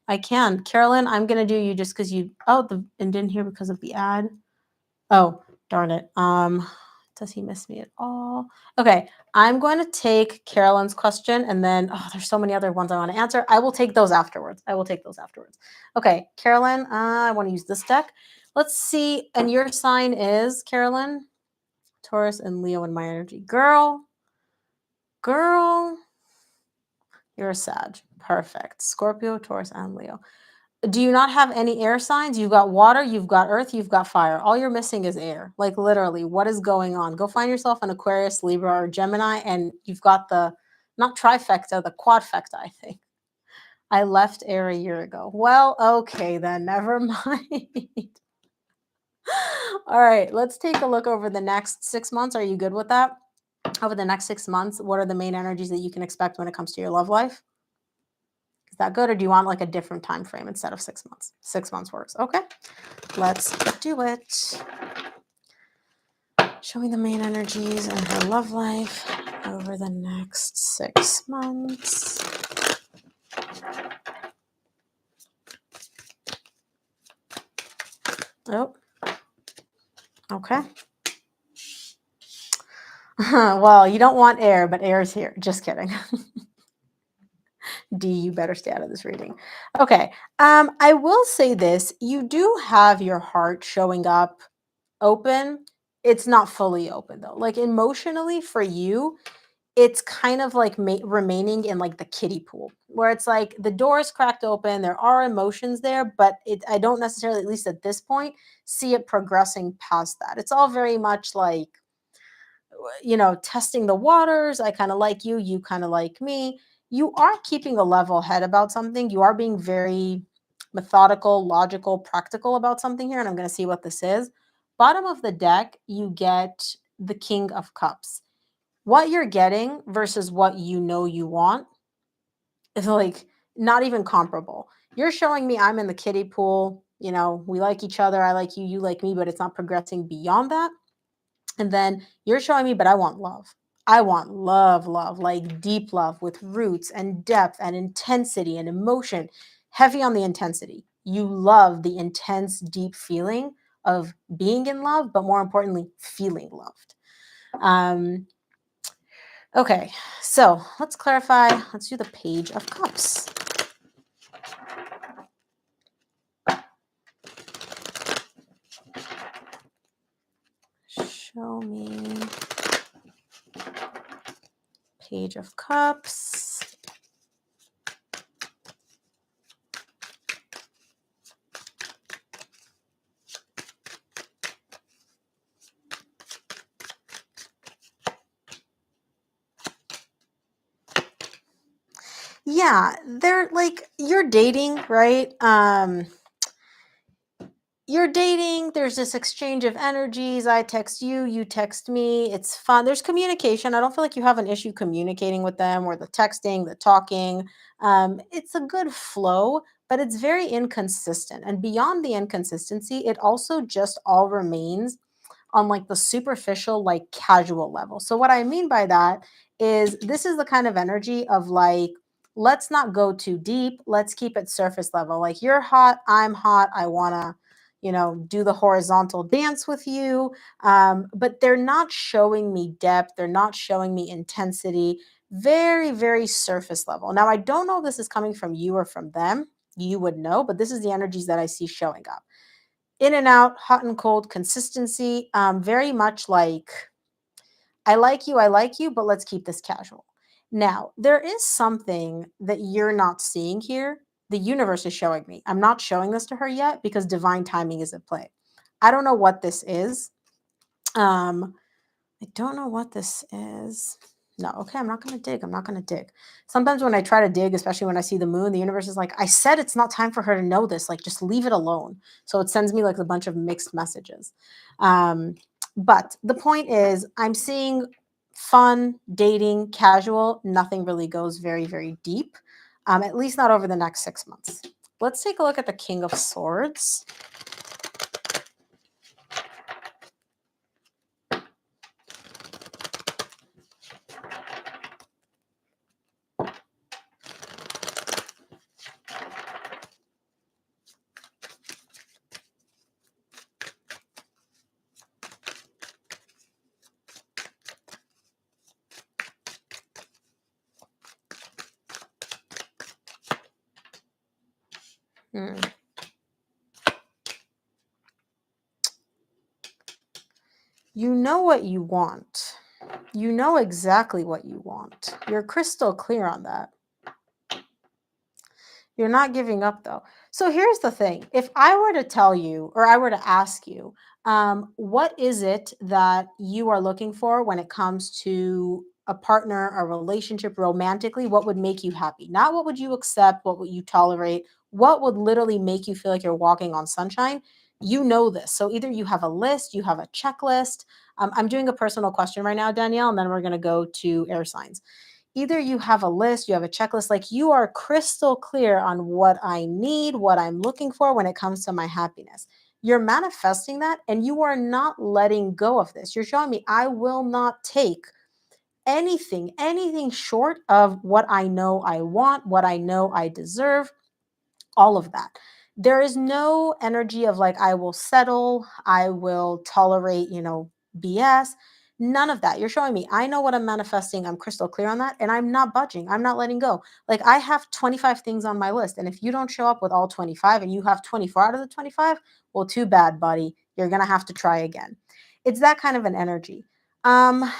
I can. Carolyn, I'm gonna do you just because and didn't hear because of the ad. Oh, darn it. Does he miss me at all? Okay, I'm going to take Carolyn's question, and then there's so many other ones I want to answer. I will take those afterwards. Okay, Carolyn, I want to use this deck. Let's see. And your sign is, Carolyn? Taurus and Leo in my energy. Girl, you're a Sag. Perfect. Scorpio, Taurus, and Leo. Do you not have any air signs? You've got water, you've got earth, you've got fire. All you're missing is air. Like literally, what is going on? Go find yourself an Aquarius, Libra, or Gemini, and you've got the, not trifecta, the quadfecta, I think. I left air a year ago. Well, okay, then never mind. All right, let's take a look over the next 6 months. Are you good with that? Over the next 6 months, what are the main energies that you can expect when it comes to your love life? Is that good, or do you want like a different time frame instead of 6 months? 6 months works. Okay, let's do it. Show me the main energies in her love life over the next 6 months. Oh, okay. Well, you don't want air, but air is here. Just kidding. D, you better stay out of this reading. Okay. I will say this. You do have your heart showing up open. It's not fully open though. Like emotionally for you, it's kind of like remaining in like the kiddie pool where it's like the door is cracked open. There are emotions there, but I don't necessarily, at least at this point, see it progressing past that. It's all very much like, testing the waters. I kind of like you. You kind of like me. You are keeping a level head about something. You are being very methodical, logical, practical about something here. And I'm going to see what this is. Bottom of the deck, you get the King of Cups. What you're getting versus what you want is like not even comparable. You're showing me I'm in the kiddie pool. We like each other. I like you. You like me, but it's not progressing beyond that. And then you're showing me, but I want love. I want love, like deep love with roots and depth and intensity and emotion, heavy on the intensity. You love the intense, deep feeling of being in love, but more importantly, feeling loved. Okay, so let's clarify. Let's do the Page of Cups. Show me Page of Cups. Yeah, they're like, you're dating, right? You're dating, there's this exchange of energies. I text you, you text me. It's fun. There's communication. I don't feel like you have an issue communicating with them, or the texting, the talking. It's a good flow, but it's very inconsistent. And beyond the inconsistency, it also just all remains on like the superficial, like casual level. So what I mean by that is, this is the kind of energy of like, let's not go too deep. Let's keep it surface level. Like, you're hot, I'm hot. I want to, do the horizontal dance with you. But they're not showing me depth. They're not showing me intensity. Very, very surface level. Now, I don't know if this is coming from you or from them. You would know, but this is the energies that I see showing up. In and out, hot and cold, consistency, very much like, I like you, but let's keep this casual. Now, there is something that you're not seeing here. The universe is showing me. I'm not showing this to her yet because divine timing is at play. I don't know what this is. Um, I don't know what this is. No, okay, I'm not going to dig. I'm not going to dig. Sometimes when I try to dig, especially when I see the moon, the universe is like, I said it's not time for her to know this. Like, just leave it alone. So it sends me like a bunch of mixed messages. But the point is, I'm seeing fun, dating, casual. Nothing really goes very, very deep, at least not over the next 6 months. Let's take a look at the King of Swords. Hmm. You know what you want. You know exactly what you want. You're crystal clear on that. You're not giving up though. So here's the thing. If I were to tell you, or I were to ask you, what is it that you are looking for when it comes to a partner, a relationship, romantically? What would make you happy? Not what would you accept, what would you tolerate, what would literally make you feel like you're walking on sunshine? You know this. So either you have a list, you have a checklist. I'm doing a personal question right now, Danielle, and then we're going to go to air signs. Either you have a list, you have a checklist, like you are crystal clear on what I need, what I'm looking for when it comes to my happiness. You're manifesting that, and you are not letting go of this. You're showing me, I will not take anything short of what I know I want, what I know I deserve, all of that. There is no energy of like, I will settle, I will tolerate, BS. None of that. You're showing me, I know what I'm manifesting. I'm crystal clear on that. And I'm not budging. I'm not letting go. Like, I have 25 things on my list. And if you don't show up with all 25 and you have 24 out of the 25, well, too bad, buddy. You're going to have to try again. It's that kind of an energy. Um,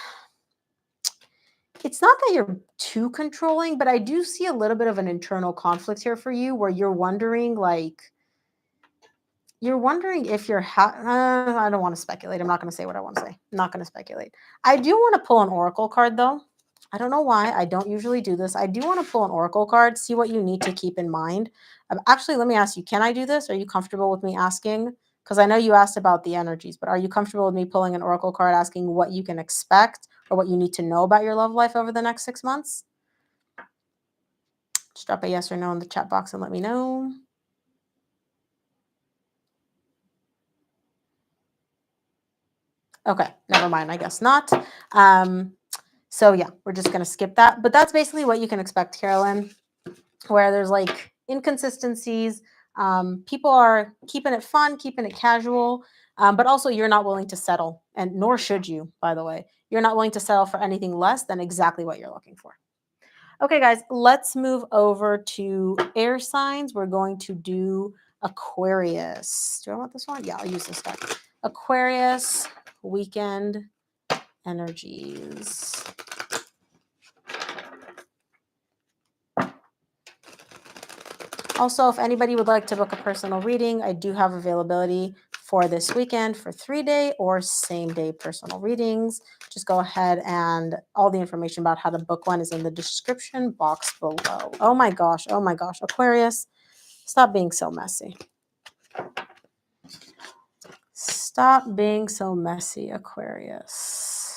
it's not that you're too controlling, but I do see a little bit of an internal conflict here for you, where you're wondering, like, if you're I don't want to speculate. I'm not going to say what I want to say. I'm not going to speculate. I do want to pull an oracle card, though. I don't know why. I don't usually do this. I do want to pull an oracle card, see what you need to keep in mind. Actually, let me ask you, can I do this? Are you comfortable with me asking? Because I know you asked about the energies, but are you comfortable with me pulling an oracle card, asking what you can expect or what you need to know about your love life over the next 6 months? Just drop a yes or no in the chat box and let me know. Okay, never mind. I guess not. So yeah, we're just gonna skip that. But that's basically what you can expect, Carolyn, where there's like inconsistencies. People are keeping it fun, keeping it casual, but also you're not willing to settle, and nor should you, by the way. You're not willing to settle for anything less than exactly what you're looking for. Okay, guys, let's move over to air signs. We're going to do Aquarius. Do I want this one? Yeah, I'll use this deck. Aquarius. weekend energies. Also, if anybody would like to book a personal reading, I do have availability for this weekend for 3-day or same-day personal readings. Just go ahead, and all the information about how to book one is in the description box below. Oh my gosh, Aquarius, stop being so messy. Stop being so messy, Aquarius.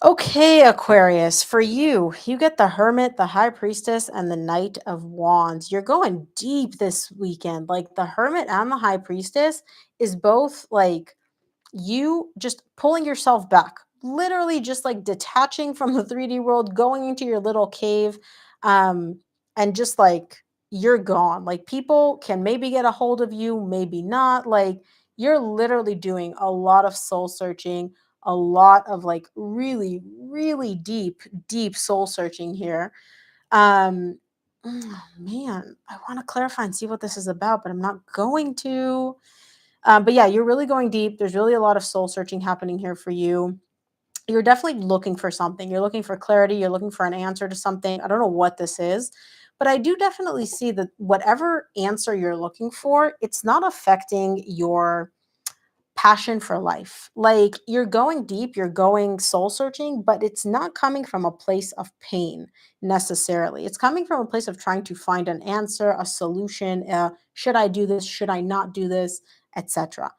Okay, Aquarius, for you, you get the Hermit, the High Priestess, and the Knight of Wands. You're going deep this weekend. Like the Hermit and the High Priestess is both like you just pulling yourself back, literally just like detaching from the 3D world, going into your little cave, and just like you're gone. Like people can maybe get a hold of you, maybe not. Like you're literally doing a lot of soul searching, a lot of like really, really deep soul searching here. Man, I want to clarify and see what this is about, but I'm not going to. But yeah, you're really going deep. There's really a lot of soul searching happening here for you. You're definitely looking for something. You're looking for clarity. You're looking for an answer to something. I don't know what this is, but I do definitely see that whatever answer you're looking for, it's not affecting your passion for life. Like you're going deep, you're going soul searching, but it's not coming from a place of pain necessarily. It's coming from a place of trying to find an answer, a solution. Should I do this? Should I not do this? Etc.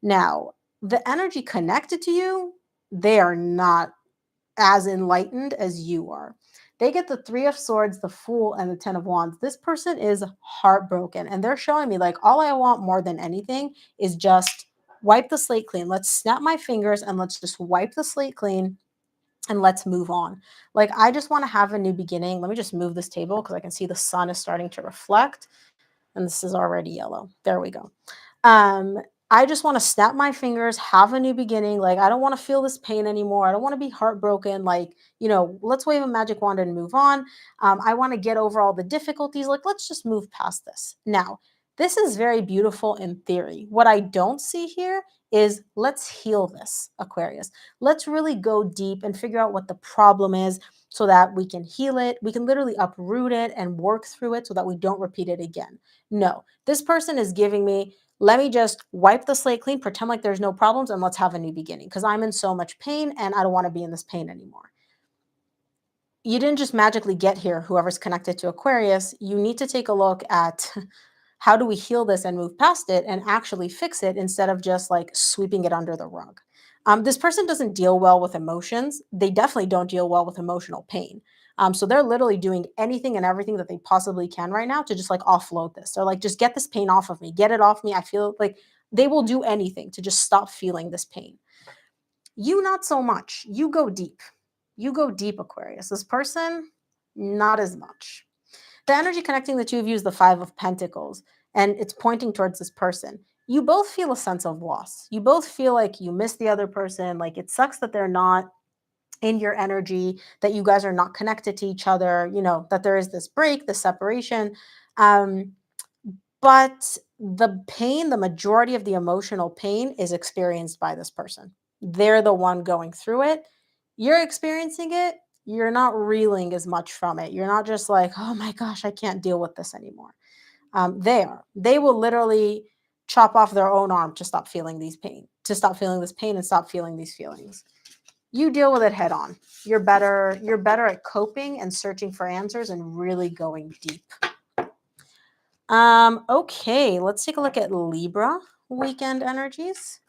Now, the energy connected to you, they are not as enlightened as you are. They get the Three of Swords, the Fool, and the Ten of Wands. This person is heartbroken, and they're showing me like all I want more than anything is just wipe the slate clean. Let's snap my fingers and let's just wipe the slate clean and let's move on. Like I just want to have a new beginning. Let me just move this table because I can see the sun is starting to reflect, and this is already yellow. There we go. Um, I just want to snap my fingers, have a new beginning. Like, I don't want to feel this pain anymore. I don't want to be heartbroken. Like, let's wave a magic wand and move on. I want to get over all the difficulties. Like, let's just move past this. Now, this is very beautiful in theory. What I don't see here is let's heal this, Aquarius. Let's really go deep and figure out what the problem is so that we can heal it. We can literally uproot it and work through it so that we don't repeat it again. No, this person is giving me, let me just wipe the slate clean, pretend like there's no problems, and let's have a new beginning because I'm in so much pain and I don't want to be in this pain anymore. You didn't just magically get here, whoever's connected to Aquarius. You need to take a look at how do we heal this and move past it and actually fix it instead of just like sweeping it under the rug. This person doesn't deal well with emotions. They definitely don't deal well with emotional pain. So they're literally doing anything and everything that they possibly can right now to just like offload this. They're like, just get this pain off of me, get it off me. I feel like they will do anything to just stop feeling this pain. You, not so much. You go deep. You go deep, Aquarius. This person, not as much. The energy connecting the two of you is the Five of Pentacles, and it's pointing towards this person. You both feel a sense of loss. You both feel like you miss the other person. Like it sucks that they're not in your energy, that you guys are not connected to each other, that there is this break, this separation. Um, but the pain, the majority of the emotional pain is experienced by this person. They're the one going through it. You're experiencing it. You're not reeling as much from it. You're not just like, oh my gosh, I can't deal with this anymore. They are. They will literally chop off their own arm to stop feeling to stop feeling this pain and stop feeling these feelings. You deal with it head on. You're better at coping and searching for answers and really going deep. Okay, let's take a look at Libra weekend energies.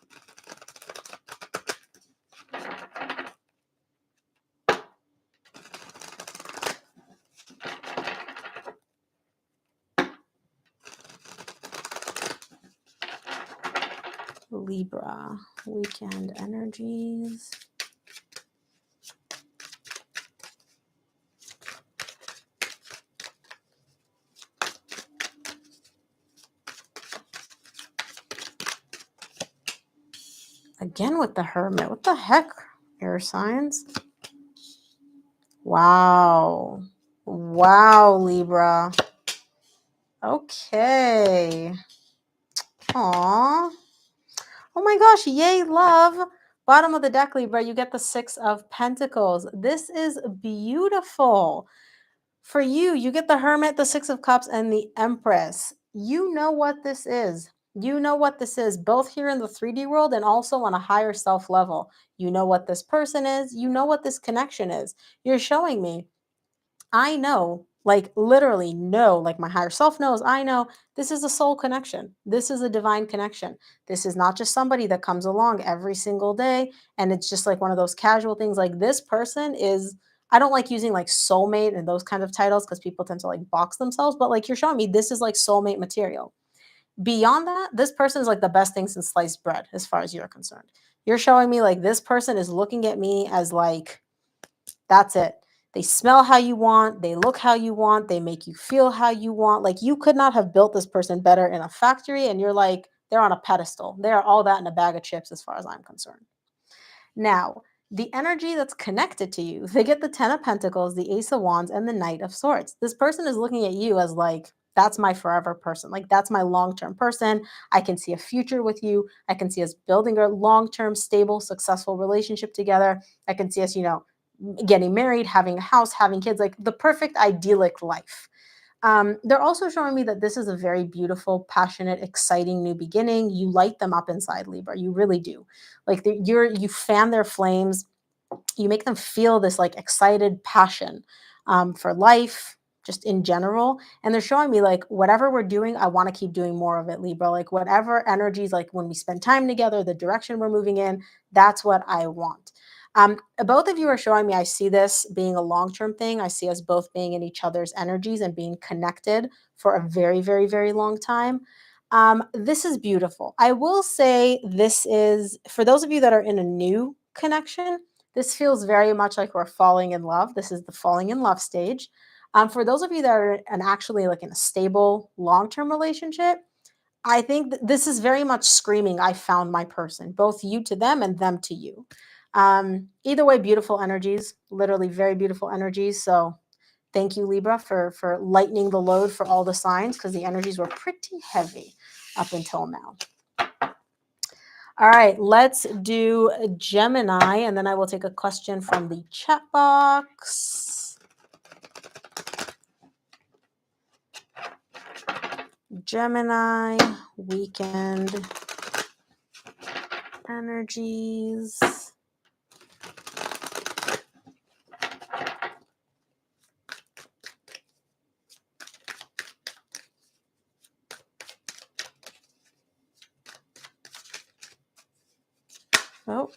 Libra weekend energies. Again with the Hermit. What the heck, air signs? Wow. Wow, Libra. Okay. Aw. Oh my gosh, yay, love. Bottom of the deck, Libra, you get the Six of Pentacles. This is beautiful. For you, you get the Hermit, the Six of Cups, and the Empress. You know what this is. You know what this is, both here in the 3D world and also on a higher self level. You know what this person is. You know what this connection is. You're showing me I know, like literally know, like my higher self knows, I know this is a soul connection. This is a divine connection. This is not just somebody that comes along every single day and it's just like one of those casual things. Like this person is, I don't like using like soulmate and those kind of titles because people tend to like box themselves, but like you're showing me this is like soulmate material. Beyond that, this person is like the best thing since sliced bread as far as you're concerned. You're showing me like this person is looking at me as like, that's it. They smell how you want, they look how you want, they make you feel how you want. Like you could not have built this person better in a factory, and you're like, they're on a pedestal. They are all that in a bag of chips as far as I'm concerned. Now, the energy that's connected to you, they get the 10 of Pentacles, the Ace of Wands, and the Knight of Swords. This person is looking at you as like, that's my forever person. Like, that's my long term person. I can see a future with you. I can see us building a long term, stable, successful relationship together. I can see us, getting married, having a house, having kids, like the perfect idyllic life. They're also showing me that this is a very beautiful, passionate, exciting new beginning. You light them up inside, Libra. You really do. Like you fan their flames. You make them feel this like excited passion for life, just in general. And they're showing me like whatever we're doing, I want to keep doing more of it, Libra. Like whatever energies, like when we spend time together, the direction we're moving in, that's what I want. Both of you are showing me I see this being a long term thing. I see us both being in each other's energies and being connected for a very, very, very long time. This is beautiful. I will say this is for those of you that are in a new connection, this feels very much like we're falling in love. This is the falling in love stage. For those of you that are actually like in a stable long term relationship, I think this is very much screaming, I found my person, both you to them and them to you. Either way, beautiful energies, literally very beautiful energies. So thank you, Libra, for lightening the load for all the signs because the energies were pretty heavy up until now. All right, let's do Gemini, and then I will take a question from the chat box. Gemini, weekend energies. Oh.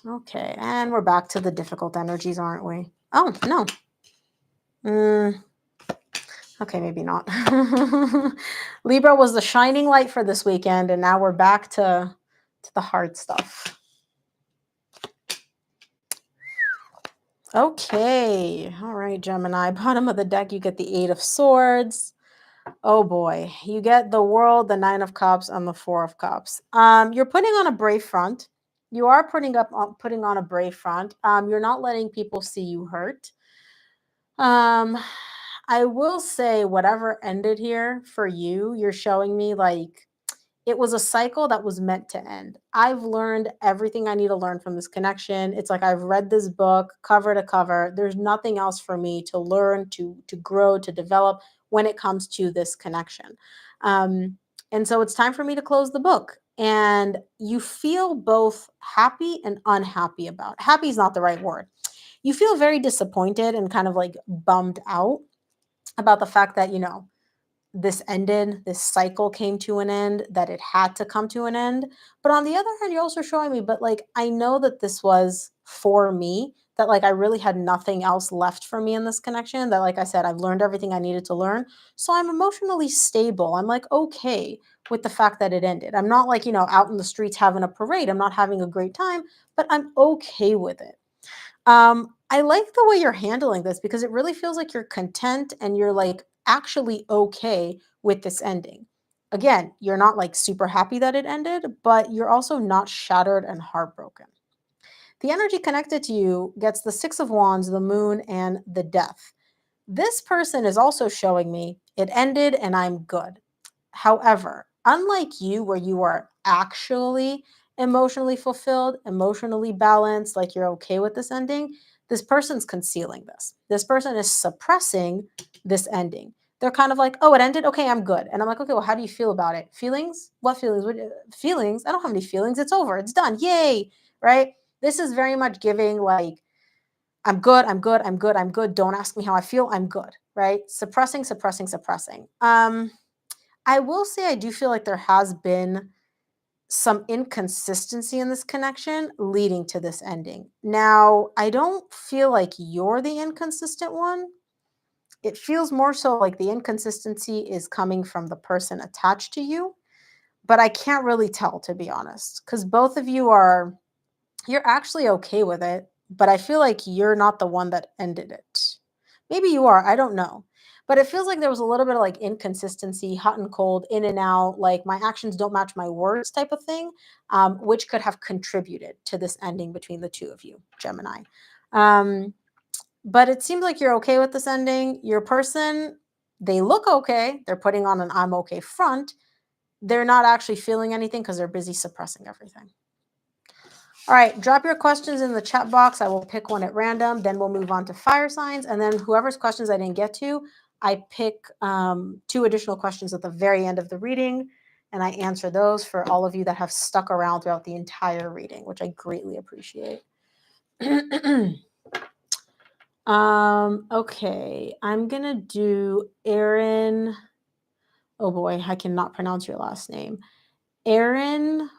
Okay, and we're back to the difficult energies, aren't we? Oh, no. Okay, maybe not. Libra was the shining light for this weekend, and now we're back to the hard stuff. Okay, all right, Gemini. Bottom of the deck, you get the Eight of Swords. Oh boy, you get the World, the Nine of Cups, and the Four of Cups. You're putting on a brave front. You are putting on a brave front. You're not letting people see you hurt. Um, I will say, whatever ended here for you, you're showing me like it was a cycle that was meant to end. I've learned everything I need to learn from this connection. It's like I've read this book cover to cover. There's nothing else for me to learn, to grow, to develop when it comes to this connection. Um, and so it's time for me to close the book. And you feel both happy and unhappy about. Happy is not the right word. You feel very disappointed and kind of like bummed out about the fact that, this ended, this cycle came to an end, that it had to come to an end. But on the other hand, you're also showing me, but like, I know that this was for me, that like I really had nothing else left for me in this connection. That, like I said, I've learned everything I needed to learn. So I'm emotionally stable. I'm like, okay with the fact that it ended. I'm not like, out in the streets having a parade. I'm not having a great time, but I'm okay with it. I like the way you're handling this because it really feels like you're content and you're like actually okay with this ending. Again, you're not like super happy that it ended, but you're also not shattered and heartbroken. The energy connected to you gets the Six of Wands, the Moon, and the Death. This person is also showing me it ended and I'm good. However, unlike you, where you are actually emotionally fulfilled, emotionally balanced, like you're okay with this ending, this person's concealing this. This person is suppressing this ending. They're kind of like, oh, it ended. Okay, I'm good. And I'm like, okay, well, how do you feel about it? Feelings? What feelings? What, feelings? I don't have any feelings. It's over. It's done. Yay. Right? This is very much giving like, I'm good, I'm good, I'm good, I'm good. Don't ask me how I feel. I'm good, right? Suppressing, suppressing, suppressing. I will say I do feel like there has been some inconsistency in this connection leading to this ending. Now, I don't feel like you're the inconsistent one. It feels more so like the inconsistency is coming from the person attached to you, but I can't really tell, to be honest, because both of you are, you're actually okay with it, but I feel like you're not the one that ended it. Maybe you are, I don't know. But it feels like there was a little bit of like inconsistency, hot and cold, in and out, like my actions don't match my words type of thing, which could have contributed to this ending between the two of you, Gemini. Um, but it seems like you're okay with this ending. Your person, they look okay. They're putting on an I'm okay front. They're not actually feeling anything because they're busy suppressing everything. All right, drop your questions in the chat box. I will pick one at random. Then we'll move on to fire signs. And then whoever's questions I didn't get to, I pick 2 additional questions at the very end of the reading. And I answer those for all of you that have stuck around throughout the entire reading, which I greatly appreciate. Okay, I'm going to do Aaron. Oh boy, I cannot pronounce your last name. Aaron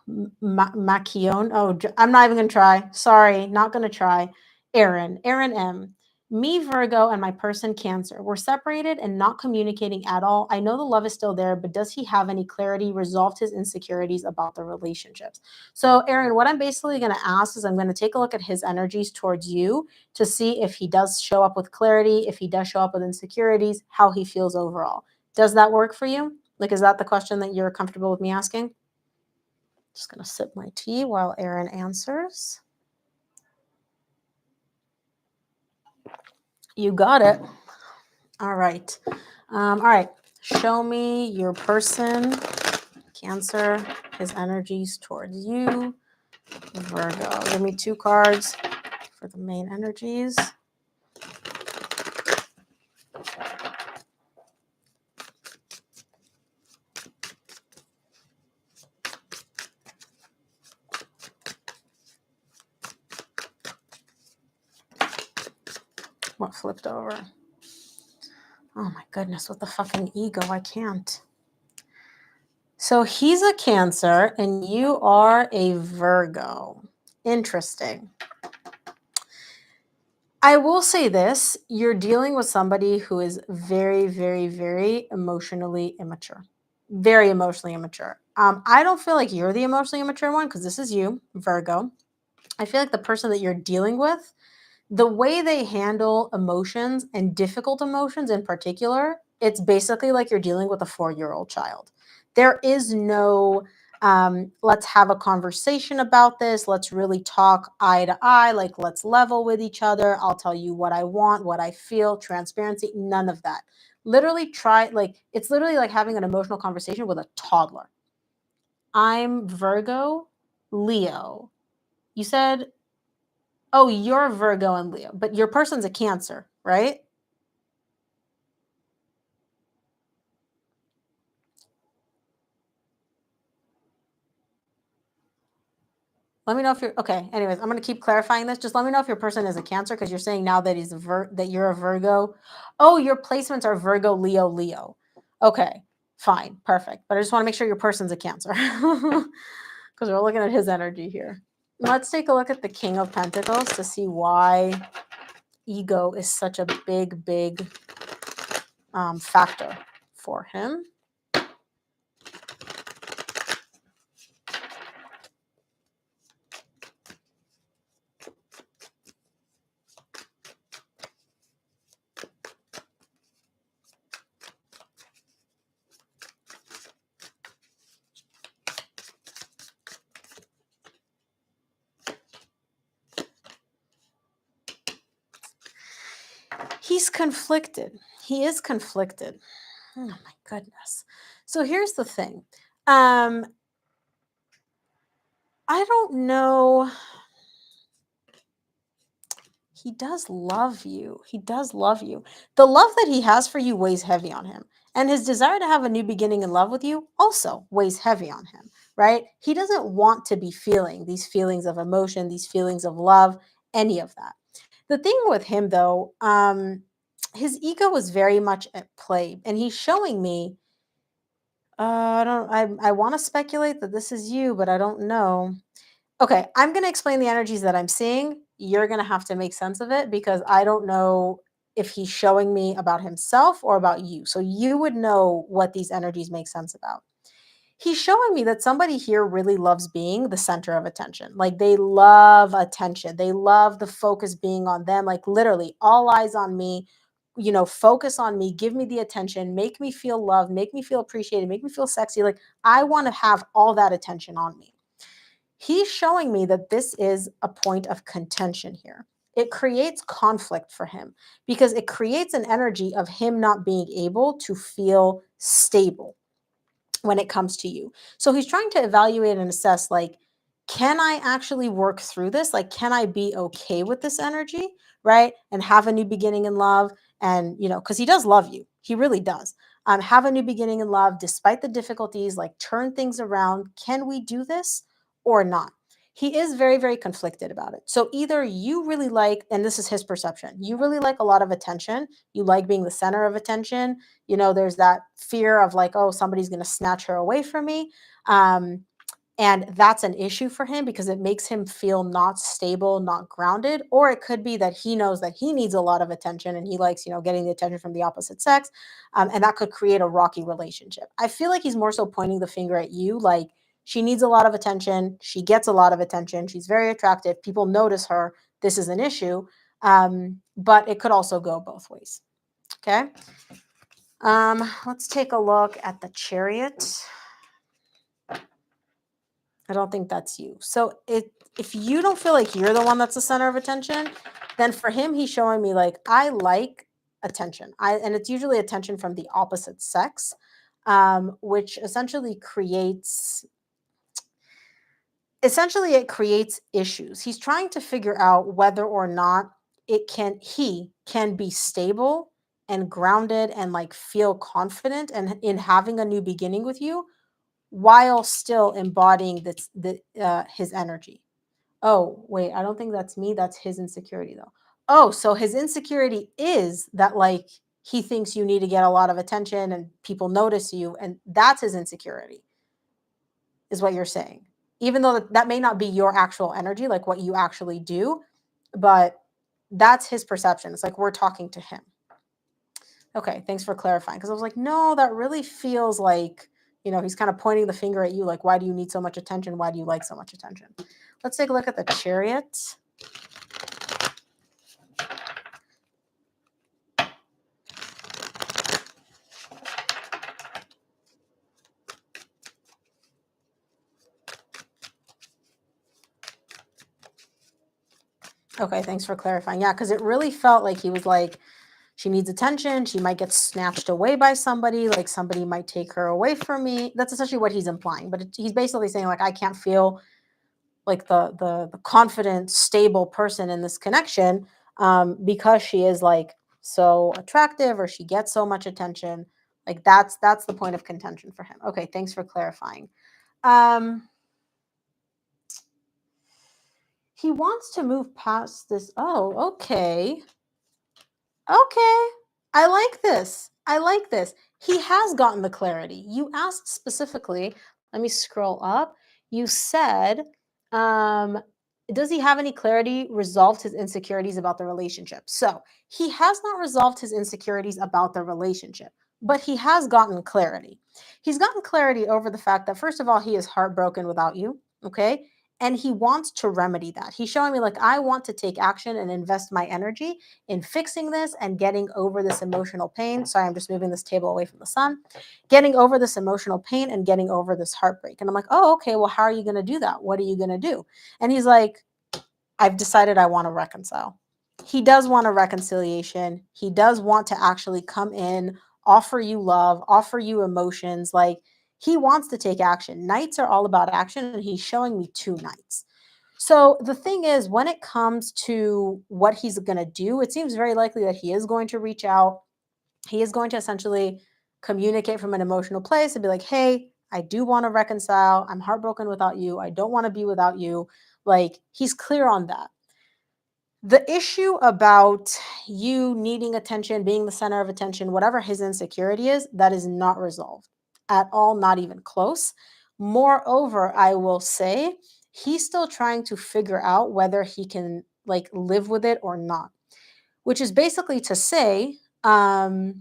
Macchione. Oh, I'm not even going to try. Sorry, not going to try. Aaron M. Me, Virgo, and my person, Cancer. We're separated and not communicating at all. I know the love is still there, but does he have any clarity, resolved his insecurities about the relationships? So, Aaron, what I'm basically going to ask is I'm going to take a look at his energies towards you to see if he does show up with clarity, if he does show up with insecurities, how he feels overall. Does that work for you? Like, is that the question that you're comfortable with me asking? Just going to sip my tea while Aaron answers. You got it. All right. All right. Show me your person, Cancer, his energies towards you, Virgo. Give me 2 cards for the main energies. What flipped over? Oh my goodness, with the fucking ego, I can't. So he's a Cancer and you are a Virgo. Interesting. I will say this, you're dealing with somebody who is very, very, very emotionally immature. Very emotionally immature. I don't feel like you're the emotionally immature one because this is you, Virgo. I feel like the person that you're dealing with, the way they handle emotions and difficult emotions in particular, it's basically like you're dealing with a 4-year-old child. There is no, let's have a conversation about this. Let's really talk eye to eye. Like, let's level with each other. I'll tell you what I want, what I feel, transparency, none of that. Literally it's literally like having an emotional conversation with a toddler. I'm Virgo, Leo. You said, oh, you're Virgo and Leo, but your person's a Cancer, right? Let me know if you're okay. Anyways, I'm gonna keep clarifying this. Just let me know if your person is a Cancer because you're saying now that that you're a Virgo. Oh, your placements are Virgo, Leo, Leo. Okay, fine, perfect. But I just want to make sure your person's a Cancer because we're looking at his energy here. Let's take a look at the King of Pentacles to see why ego is such a big, big factor for him. He's conflicted. He is conflicted. Oh my goodness. So here's the thing. I don't know. He does love you. He does love you. The love that he has for you weighs heavy on him. And his desire to have a new beginning in love with you also weighs heavy on him, right? He doesn't want to be feeling these feelings of emotion, these feelings of love, any of that. The thing with him, though, his ego is very much at play. And he's showing me, I want to speculate that this is you, but I don't know. Okay, I'm going to explain the energies that I'm seeing. You're going to have to make sense of it because I don't know if he's showing me about himself or about you. So you would know what these energies make sense about. He's showing me that somebody here really loves being the center of attention. Like they love attention. They love the focus being on them. Like literally, all eyes on me, focus on me, give me the attention, make me feel loved, make me feel appreciated, make me feel sexy. Like I want to have all that attention on me. He's showing me that this is a point of contention here. It creates conflict for him because it creates an energy of him not being able to feel stable when it comes to you. So he's trying to evaluate and assess, like, can I actually work through this? Like, can I be okay with this energy, right? And have a new beginning in love. And, because he does love you. He really does. Have a new beginning in love despite the difficulties, like turn things around. Can we do this or not? He is very, very conflicted about it. So either you really like, and this is his perception, you really like a lot of attention. You like being the center of attention. There's that fear of like, oh, somebody's going to snatch her away from me. And that's an issue for him because it makes him feel not stable, not grounded. Or it could be that he knows that he needs a lot of attention and he likes, getting the attention from the opposite sex. And that could create a rocky relationship. I feel like he's more so pointing the finger at you. Like she needs a lot of attention. She gets a lot of attention. She's very attractive. People notice her. This is an issue. But it could also go both ways. Okay. Let's take a look at the Chariot. I don't think that's you. So if you don't feel like you're the one that's the center of attention, then for him, he's showing me like, I like attention. And it's usually attention from the opposite sex, which essentially it creates issues. He's trying to figure out whether or not he can be stable and grounded and like feel confident and in having a new beginning with you while still embodying his energy. Oh, wait, I don't think that's me. That's his insecurity though. Oh, so his insecurity is that like he thinks you need to get a lot of attention and people notice you, and that's his insecurity, is what you're saying. Even though that may not be your actual energy, like what you actually do, but that's his perception. It's like we're talking to him. Okay, thanks for clarifying. Because I was like, no, that really feels like, he's kind of pointing the finger at you, like, why do you need so much attention? Why do you like so much attention? Let's take a look at the Chariot. Okay, thanks for clarifying. Yeah, because it really felt like he was like, she needs attention. She might get snatched away by somebody. Like somebody might take her away from me. That's essentially what he's implying. But he's basically saying like, I can't feel like the confident, stable person in this connection because she is like so attractive or she gets so much attention. Like that's the point of contention for him. Okay, thanks for clarifying. He wants to move past this. Oh, okay. Okay. I like this. I like this. He has gotten the clarity. You asked specifically, let me scroll up. You said, um, does he have any clarity resolved his insecurities about the relationship? So he has not resolved his insecurities about the relationship, but he has gotten clarity. He's gotten clarity over the fact that, first of all, he is heartbroken without you. Okay. And he wants to remedy that. He's showing me, like, I want to take action and invest my energy in fixing this and getting over this emotional pain. Sorry, I'm just moving this table away from the sun. Getting over this emotional pain and getting over this heartbreak. And I'm like, oh, okay, well, how are you going to do that? What are you going to do? And he's like, I've decided I want to reconcile. he does want a reconciliation. He does want to actually come in, offer you love, offer you emotions. Like he wants to take action. Knights are all about action, and he's showing me two knights. So the thing is, when it comes to what he's going to do, it seems very likely that he is going to reach out. He is going to essentially communicate from an emotional place and be like, hey, I do want to reconcile. I'm heartbroken without you. I don't want to be without you. Like he's clear on that. The issue about you needing attention, being the center of attention, whatever his insecurity is, that is not resolved at all, not even close. Moreover, I will say he's still trying to figure out whether he can like live with it or not, which is basically to say, I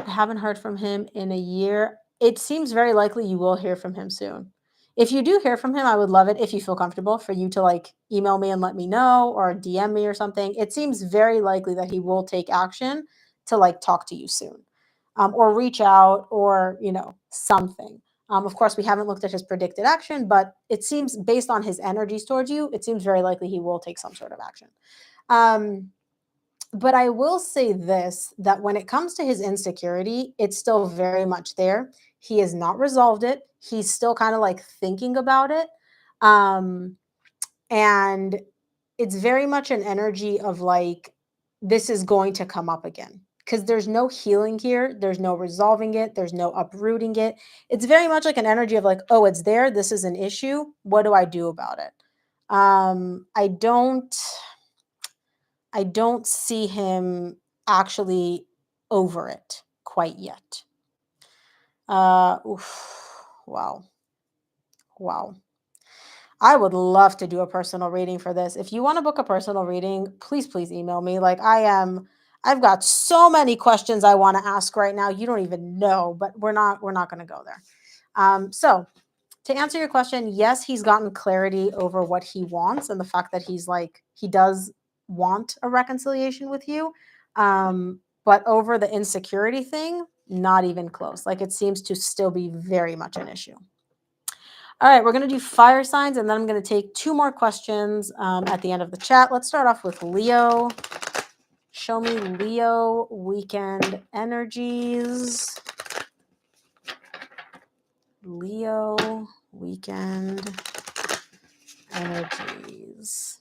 haven't heard from him in a year. It seems very likely you will hear from him soon. If you do hear from him, I would love it if you feel comfortable for you to like email me and let me know or DM me or something. It seems very likely that he will take action to like talk to you soon, or reach out or, something. Of course, we haven't looked at his predicted action, but it seems based on his energies towards you, it seems very likely he will take some sort of action. Um, but I will say this, that when it comes to his insecurity, it's still very much there. He has not resolved it. He's still kind of like thinking about it. Um, and it's very much an energy of like, this is going to come up again because there's no healing here. There's no resolving it. There's no uprooting it. It's very much like an energy of like, oh, it's there. This is an issue. What do I do about it? Um, I don't. I don't see him actually over it quite yet. Wow. Wow. I would love to do a personal reading for this. If you want to book a personal reading, please email me. Like I've got so many questions I want to ask right now. You don't even know, but we're not going to go there. So to answer your question, yes, he's gotten clarity over what he wants and the fact that he does want a reconciliation with you. But over the insecurity thing, not even close. Like it seems to still be very much an issue. All right, we're going to do fire signs, and then I'm going to take two more questions at the end of the chat. Let's start off with Leo. Show me Leo weekend energies. Leo weekend energies.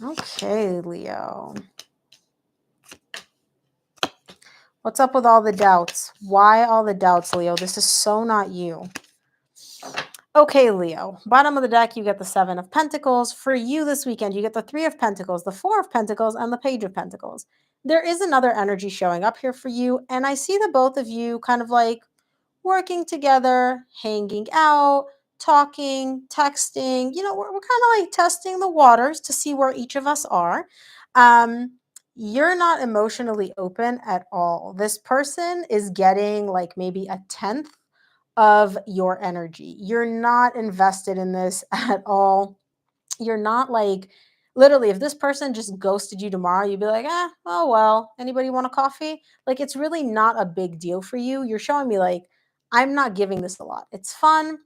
Okay, Leo. What's up with all the doubts? Why all the doubts, Leo? This is so not you. Okay, Leo. Bottom of the deck, you get the Seven of Pentacles. For you this weekend, you get the Three of Pentacles, the Four of Pentacles, and the Page of Pentacles. There is another energy showing up here for you, and I see the both of you kind of like working together, hanging out, talking, texting. We're kind of like testing the waters to see where each of us are. Um, you're not emotionally open at all. This person is getting like maybe a tenth of your energy. You're not invested in this at all. You're not like, literally, if this person just ghosted you tomorrow, you'd be like, oh well, anybody want a coffee? Like it's really not a big deal for you. You're showing me like, I'm not giving this a lot. It's fun.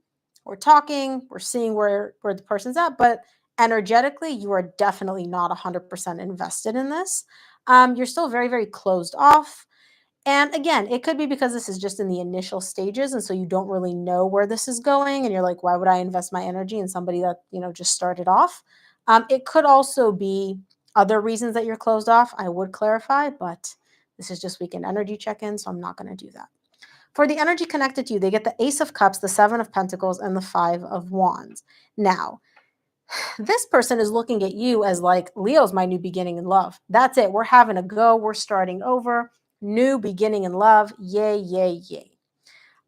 We're talking, we're seeing where the person's at, but energetically, you are definitely not 100% invested in this. You're still very, very closed off. And again, it could be because this is just in the initial stages. And so you don't really know where this is going. And you're like, why would I invest my energy in somebody that, just started off? It could also be other reasons that you're closed off. I would clarify, but this is just weekend energy check-in. So I'm not going to do that. For the energy connected to you, they get the Ace of Cups, the Seven of Pentacles, and the Five of Wands. Now, this person is looking at you as like, Leo's my new beginning in love. That's it. We're having a go. We're starting over. New beginning in love. Yay, yay, yay.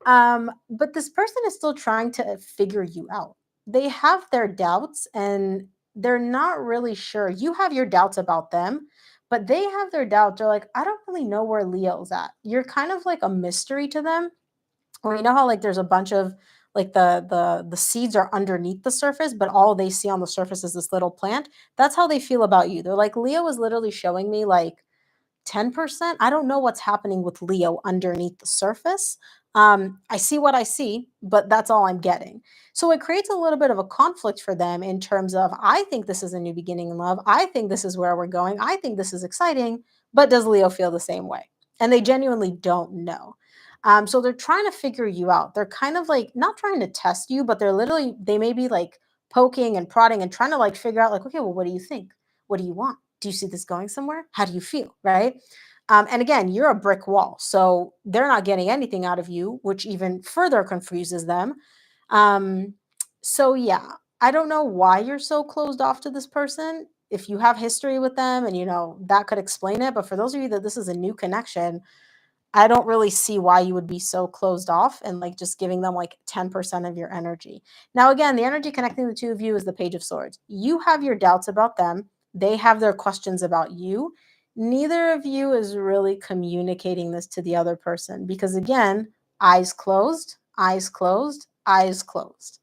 But this person is still trying to figure you out. They have their doubts and they're not really sure. You have your doubts about them, but they have their doubts. They're like, I don't really know where Leo's at. You're kind of like a mystery to them. Or you know how like there's a bunch of like the seeds are underneath the surface, but all they see on the surface is this little plant. That's how they feel about you. They're like, Leo is literally showing me like 10%. I don't know what's happening with Leo underneath the surface. I see what I see, but that's all I'm getting. So it creates a little bit of a conflict for them in terms of, I think this is a new beginning in love. I think this is where we're going. I think this is exciting. But does Leo feel the same way? And they genuinely don't know. So they're trying to figure you out. They're kind of like not trying to test you, but they may be like poking and prodding and trying to like figure out, like, okay, well, what do you think? What do you want? Do you see this going somewhere? How do you feel? Right. And again, you're a brick wall. So they're not getting anything out of you, which even further confuses them. Um, so yeah, I don't know why you're so closed off to this person. If you have history with them and that could explain it. But for those of you that this is a new connection, I don't really see why you would be so closed off and like just giving them like 10% of your energy. Now, again, the energy connecting the two of you is the Page of Swords. You have your doubts about them, they have their questions about you. Neither of you is really communicating this to the other person because, again, eyes closed, eyes closed, eyes closed.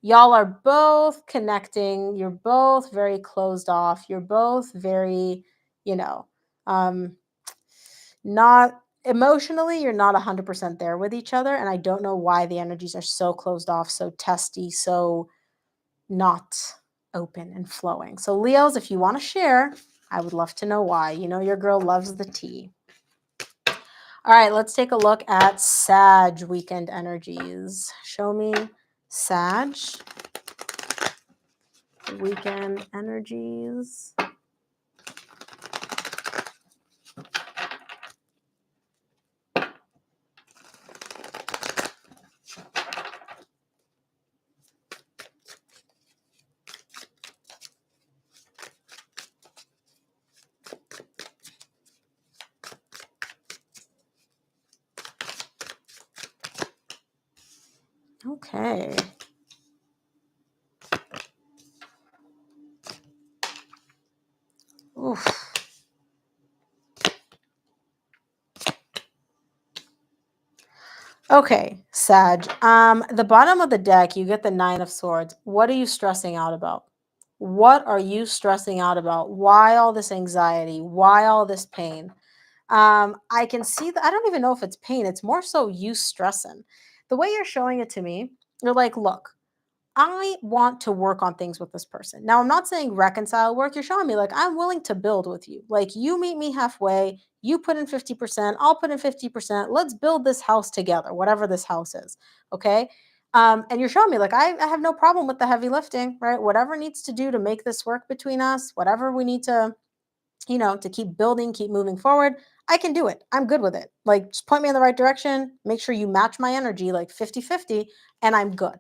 Y'all are both connecting. You're both very closed off. You're both very, you know, um, not emotionally, you're not 100% there with each other. And I don't know why the energies are so closed off, so testy, so not open and flowing. So, Leos, if you want to share, I would love to know why. Your girl loves the tea. All right, let's take a look at Sag weekend energies. Show me Sag weekend energies. Okay. Oof. Okay, Sag. The bottom of the deck, you get the Nine of Swords. What are you stressing out about? What are you stressing out about? Why all this anxiety? Why all this pain? I can see that. I don't even know if it's pain. It's more so you stressing. The way you're showing it to me, you're like, look, I want to work on things with this person. Now, I'm not saying reconcile work. You're showing me like I'm willing to build with you. Like you meet me halfway, you put in 50%, I'll put in 50%. Let's build this house together, whatever this house is. Okay. And you're showing me like I have no problem with the heavy lifting, right? Whatever needs to do to make this work between us, whatever we need to keep building, keep moving forward, I can do it. I'm good with it. Like just point me in the right direction, make sure you match my energy like 50-50, and I'm good.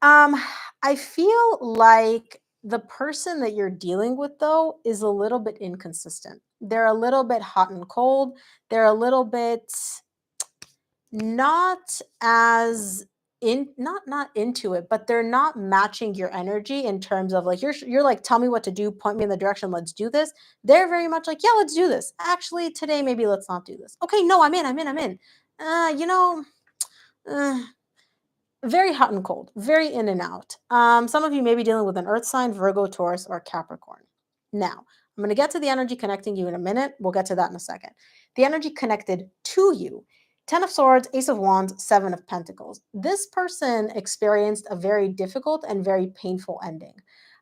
Um, I feel like the person that you're dealing with, though, is a little bit inconsistent. They're a little bit hot and cold. They're a little bit not as not into it, but they're not matching your energy in terms of like you're like, tell me what to do, point me in the direction, let's do this. They're very much like, yeah, let's do this. Actually, today maybe let's not do this. Okay, no, I'm in. Uh, you know, uh, Very hot and cold, very in and out. Some of you may be dealing with an earth sign, Virgo, Taurus, or Capricorn. Now, I'm going to get to the energy connecting you in a minute. We'll get to that in a second. The energy connected to you: Ten of Swords, Ace of Wands, Seven of Pentacles. This person experienced a very difficult and very painful ending.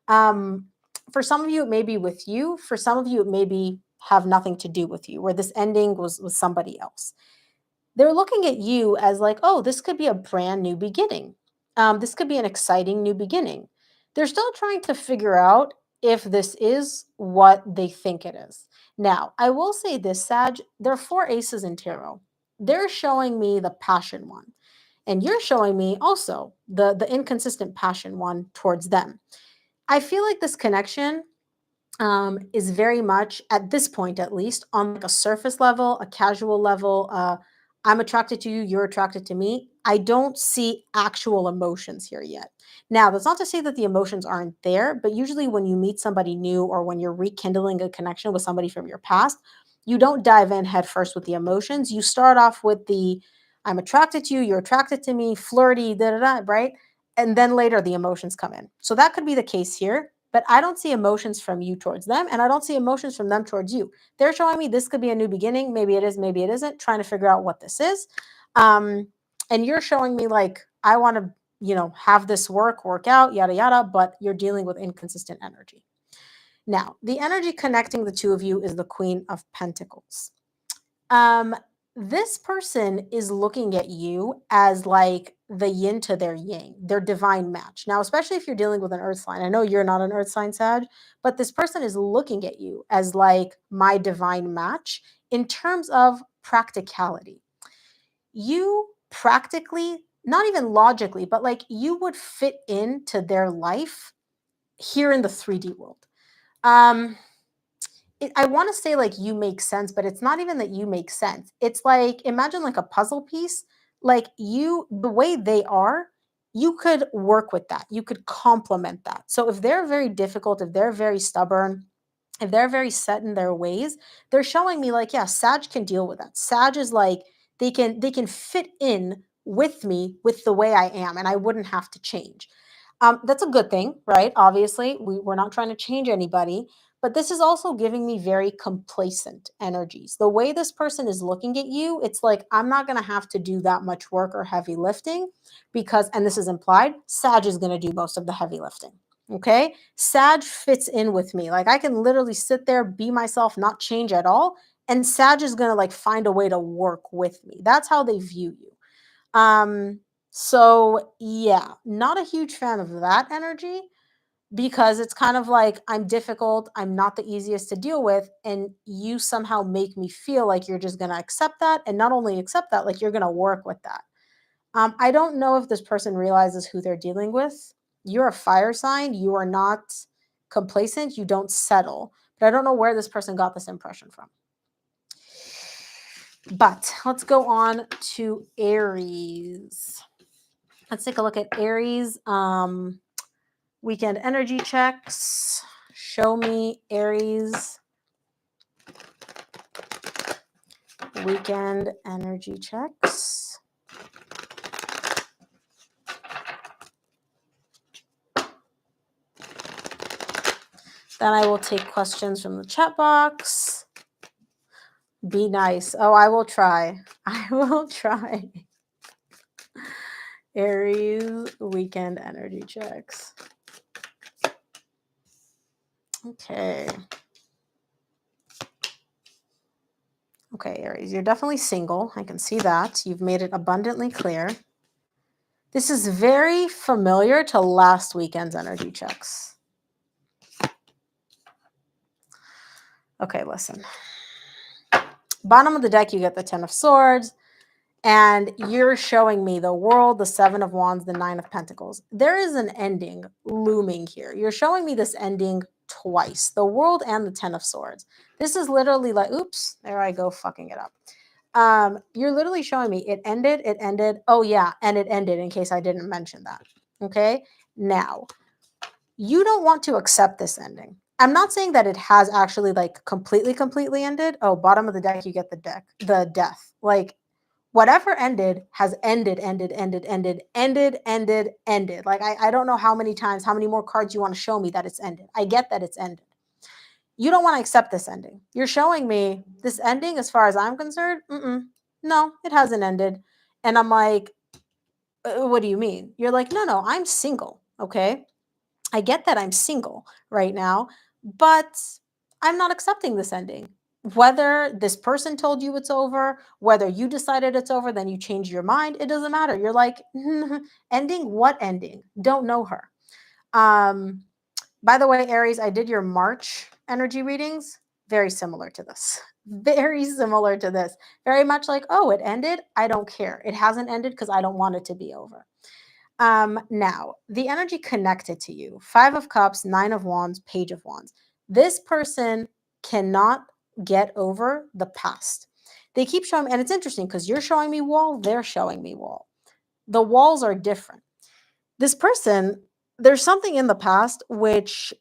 Um, for some of you, it may be with you. For some of you, it may be have nothing to do with you, where this ending was with somebody else. They're looking at you as like, oh, this could be a brand new beginning. This could be an exciting new beginning. They're still trying to figure out if this is what they think it is. Now, I will say this, Sag, there are four aces in tarot. They're showing me the passion one. And you're showing me also the inconsistent passion one towards them. I feel like this connection is very much at this point, at least, on like a surface level, a casual level. I'm attracted to you, you're attracted to me. I don't see actual emotions here yet. Now, that's not to say that the emotions aren't there, but usually when you meet somebody new or when you're rekindling a connection with somebody from your past, you don't dive in head first with the emotions. You start off with the I'm attracted to you, you're attracted to me, flirty, da da da, right? And then later the emotions come in. So that could be the case here. but I don't see emotions from you towards them, and I don't see emotions from them towards you. They're showing me this could be a new beginning. Maybe it is, maybe it isn't, trying to figure out what this is. And you're showing me like, I want to, have this work out, yada, yada, but you're dealing with inconsistent energy. Now, the energy connecting the two of you is the Queen of Pentacles. This person is looking at you as like the yin to their yang, their divine match. Now, especially if you're dealing with an earth sign, I know you're not an earth sign, Sag, but this person is looking at you as like my divine match in terms of practicality. You practically, not even logically, but like you would fit into their life here in the 3D world. I want to say like you make sense, but it's not even that you make sense. It's like, imagine like a puzzle piece, like the way they are, you could work with that. You could complement that. So if they're very difficult, if they're very stubborn, if they're very set in their ways, they're showing me like, yeah, Sag can deal with that. Sag is like, they can fit in with me with the way I am, and I wouldn't have to change. That's a good thing, right? Obviously, we're not trying to change anybody, but this is also giving me very complacent energies. The way this person is looking at you, it's like, I'm not going to have to do that much work or heavy lifting because, and this is implied, Sag is going to do most of the heavy lifting. Okay. Sag fits in with me. Like I can literally sit there, be myself, not change at all. And Sag is going to like find a way to work with me. That's how they view you. So yeah, not a huge fan of that energy because it's kind of like I'm difficult, I'm not the easiest to deal with, and you somehow make me feel like you're just going to accept that, and not only accept that, like you're going to work with that. I don't know if this person realizes who they're dealing with. You're a fire sign, you are not complacent, you don't settle. But I don't know where this person got this impression from. But let's go on to Aries. Let's take a look at Aries. Weekend energy checks. Show me Aries. Weekend energy checks. Then I will take questions from the chat box. Be nice. Oh, I will try. I will try. Aries weekend energy checks. Okay. Okay, Aries, you're definitely single. I can see that. You've made it abundantly clear. This is very familiar to last weekend's energy checks. Okay, listen. Bottom of the deck, you get the 10 of Swords. And you're showing me the World, the 7 of Wands, the 9 of Pentacles. There is an ending looming here. You're showing me this ending twice, the World and the 10 of Swords. This is literally like, oops, there I go fucking it up. You're literally showing me it ended. Oh yeah, and it ended in case I didn't mention that. Okay, now you don't want to accept this ending. I'm not saying that it has actually like completely ended. Oh, bottom of the deck, you get the death. Like, whatever ended has ended. Like, I don't know how many times, how many more cards you want to show me that it's ended. I get that it's ended. You don't want to accept this ending. You're showing me this ending, as far as I'm concerned, no, it hasn't ended. And I'm like, what do you mean? You're like, no, I'm single. Okay. I get that I'm single right now, but I'm not accepting this ending. Whether this person told you it's over, whether you decided it's over, then you change your mind, it doesn't matter. You're like, ending? What ending? Don't know her. By the way, Aries, I did your March energy readings. Very similar to this. Very similar to this. Very much like, oh, it ended. I don't care. It hasn't ended because I don't want it to be over. Now, the energy connected to you, 5 of Cups, 9 of Wands, Page of Wands. This person cannot get over the past. They keep showing, and it's interesting because you're showing me wall, they're showing me wall. The walls are different. This person, there's something in the past which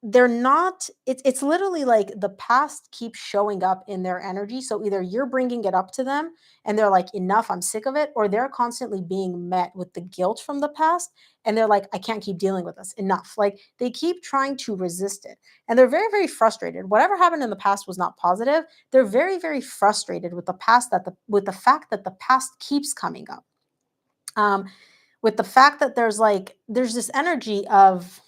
they're not, it's literally like the past keeps showing up in their energy. So either you're bringing it up to them and they're like, enough, I'm sick of it, or they're constantly being met with the guilt from the past and they're like, I can't keep dealing with this, enough. Like they keep trying to resist it and they're very, very frustrated. Whatever happened in the past was not positive. They're very, very frustrated with the past, with the fact that the past keeps coming up. With the fact that there's this energy of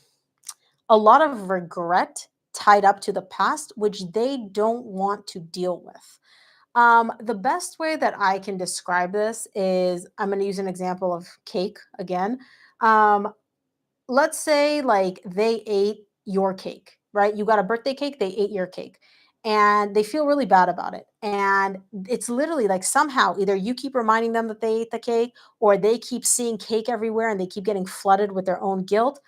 a lot of regret tied up to the past, which they don't want to deal with. The best way that I can describe this is I'm going to use an example of cake again. Um, let's say like they ate your cake, right? You got a birthday cake, they ate your cake. And they feel really bad about it. And it's literally like somehow either you keep reminding them that they ate the cake or they keep seeing cake everywhere and they keep getting flooded with their own guilt.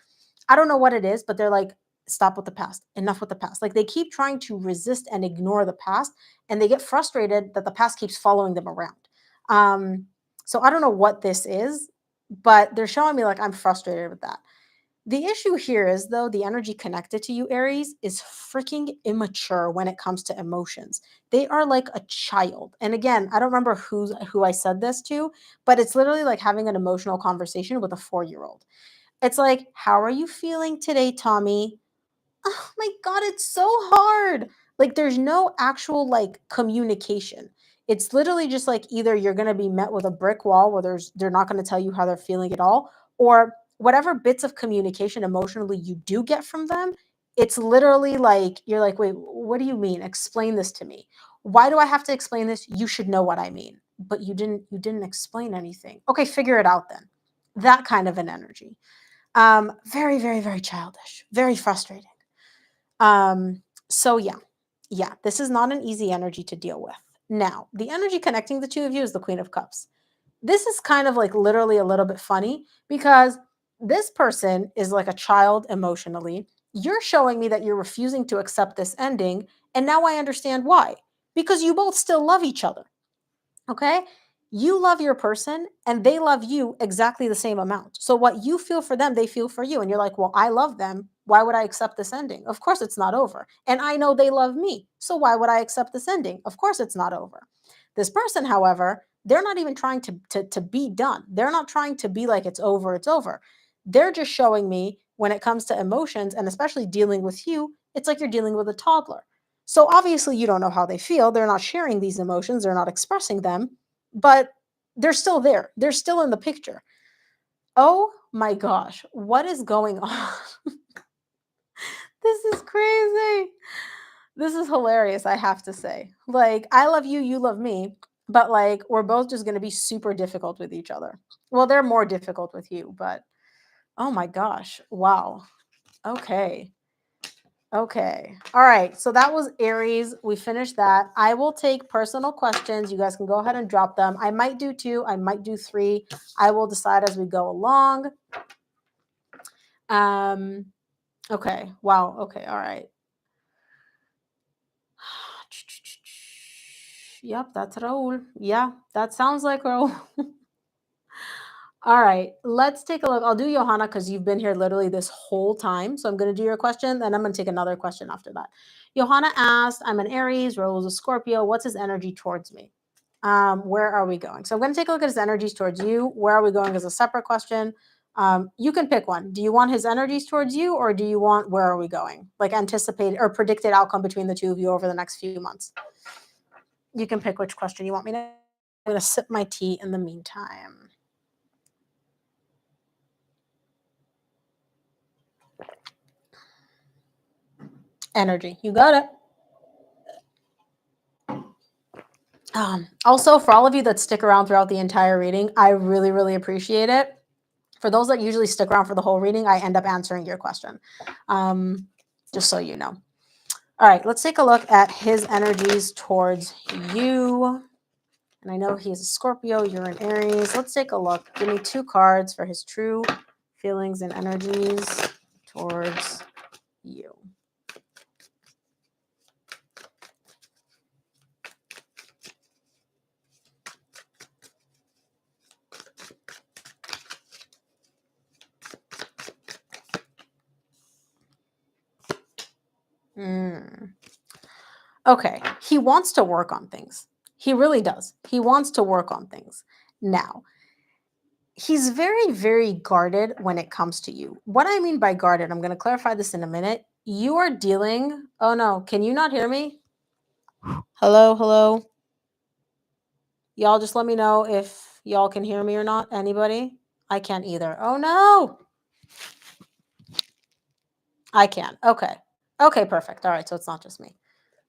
I don't know what it is, but they're like, stop with the past, enough with the past. Like they keep trying to resist and ignore the past, and they get frustrated that the past keeps following them around. Um, so I don't know what this is, but they're showing me like I'm frustrated with that. The issue here is, though, the energy connected to you, Aries, is freaking immature when it comes to emotions. They are like a child. And again, I don't remember who I said this to, but it's literally like having an emotional conversation with a 4-year-old. It's like, "How are you feeling today, Tommy?" Oh my god, it's so hard. Like there's no actual like communication. It's literally just like either you're going to be met with a brick wall where they're not going to tell you how they're feeling at all, or whatever bits of communication emotionally you do get from them, it's literally like you're like, "Wait, what do you mean? Explain this to me." Why do I have to explain this? You should know what I mean. But you didn't explain anything. Okay, figure it out then. That kind of an energy. Very, very, very childish, very frustrating. So yeah, this is not an easy energy to deal with. Now, the energy connecting the two of you is the Queen of Cups. This is kind of like literally a little bit funny because this person is like a child emotionally. You're showing me that you're refusing to accept this ending, and now I understand why. Because you both still love each other. Okay? You love your person and they love you exactly the same amount. So what you feel for them, they feel for you. And you're like, well, I love them. Why would I accept this ending? Of course it's not over. And I know they love me. So why would I accept this ending? Of course it's not over. This person, however, they're not even trying to be done. They're not trying to be like it's over, it's over. They're just showing me when it comes to emotions and especially dealing with you, it's like you're dealing with a toddler. So obviously, you don't know how they feel. They're not sharing these emotions, they're not expressing them, but they're still there. They're still in the picture. Oh my gosh, what is going on? This is crazy. This is hilarious, I have to say. Like, I love you, you love me, but like, we're both just going to be super difficult with each other. Well, they're more difficult with you, but oh my gosh. Wow. Okay. Okay. All right. So that was Aries. We finished that. I will take personal questions. You guys can go ahead and drop them. I might do 2, I might do 3. I will decide as we go along. Um okay. Wow. Okay. All right. Yep, that's Raul. Yeah, that sounds like Raul. All right, let's take a look. I'll do Johanna because you've been here literally this whole time. So I'm going to do your question, then I'm going to take another question after that. Johanna asked, I'm an Aries, Raul's a Scorpio. What's his energy towards me? Where are we going? So I'm going to take a look at his energies towards you. Where are we going is a separate question. You can pick one. Do you want his energies towards you or do you want where are we going? Like anticipated or predicted outcome between the two of you over the next few months. You can pick which question you want me to. I'm going to sip my tea in the meantime. Energy. You got it. Also, for all of you that stick around throughout the entire reading, I really, really appreciate it. For those that usually stick around for the whole reading, I end up answering your question. Just so you know. All right, let's take a look at his energies towards you. And I know he's a Scorpio, you're an Aries. Let's take a look. Give me 2 cards for his true feelings and energies towards you. Mm. Okay. He wants to work on things. He really does. He wants to work on things. Now, he's very, very guarded when it comes to you. What I mean by guarded, I'm going to clarify this in a minute. You are dealing. Oh no, can you not hear me? Hello, hello. Y'all just let me know if y'all can hear me or not. Anybody? I can't either. Oh no. I can. Okay. Okay, perfect. All right, so it's not just me.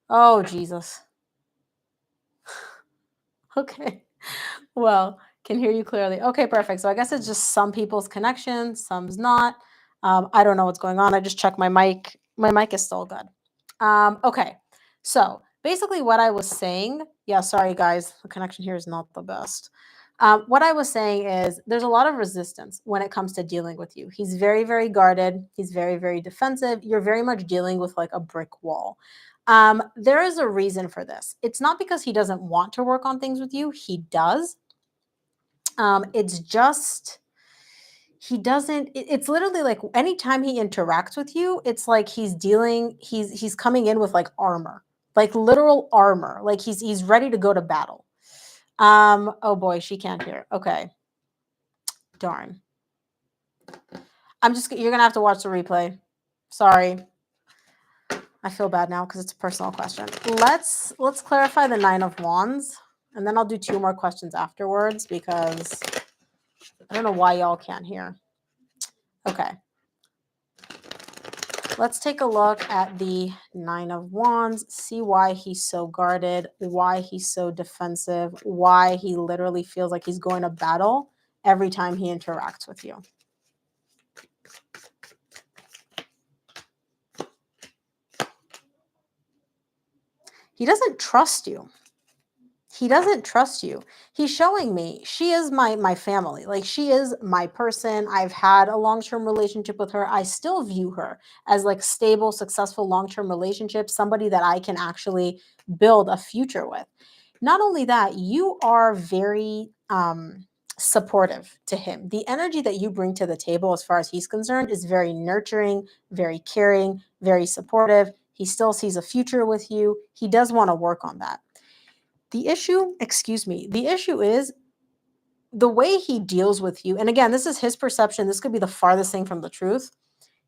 Oh, Jesus. Okay. Well, can hear you clearly. Okay, perfect. So I guess it's just some people's connection, some's not. I don't know what's going on. I just checked my mic. My mic is still good. Okay. So basically, what I was saying, yeah, sorry guys, the connection here is not the best. What I was saying is there's a lot of resistance when it comes to dealing with you. He's very, very guarded. He's very, very defensive. You're very much dealing with like a brick wall. There is a reason for this. It's not because he doesn't want to work on things with you. He does. It's just he doesn't. It's literally like anytime he interacts with you, it's like he's coming in with like armor, like literal armor. Like he's ready to go to battle. Oh boy, she can't hear. Okay, darn. You're gonna have to watch the replay. Sorry. I feel bad now because it's a personal question. Let's clarify the 9 of Wands, and then I'll do 2 more questions afterwards because I don't know why y'all can't hear. Okay. Let's take a look at the 9 of Wands, see why he's so guarded, why he's so defensive, why he literally feels like he's going to battle every time he interacts with you. He doesn't trust you. He doesn't trust you. He's showing me she is my family. Like she is my person. I've had a long-term relationship with her. I still view her as like stable, successful long-term relationship, somebody that I can actually build a future with. Not only that, you are very supportive to him. The energy that you bring to the table as far as he's concerned is very nurturing, very caring, very supportive. He still sees a future with you. He does want to work on that. The issue is the way he deals with you. And again, this is his perception. This could be the farthest thing from the truth.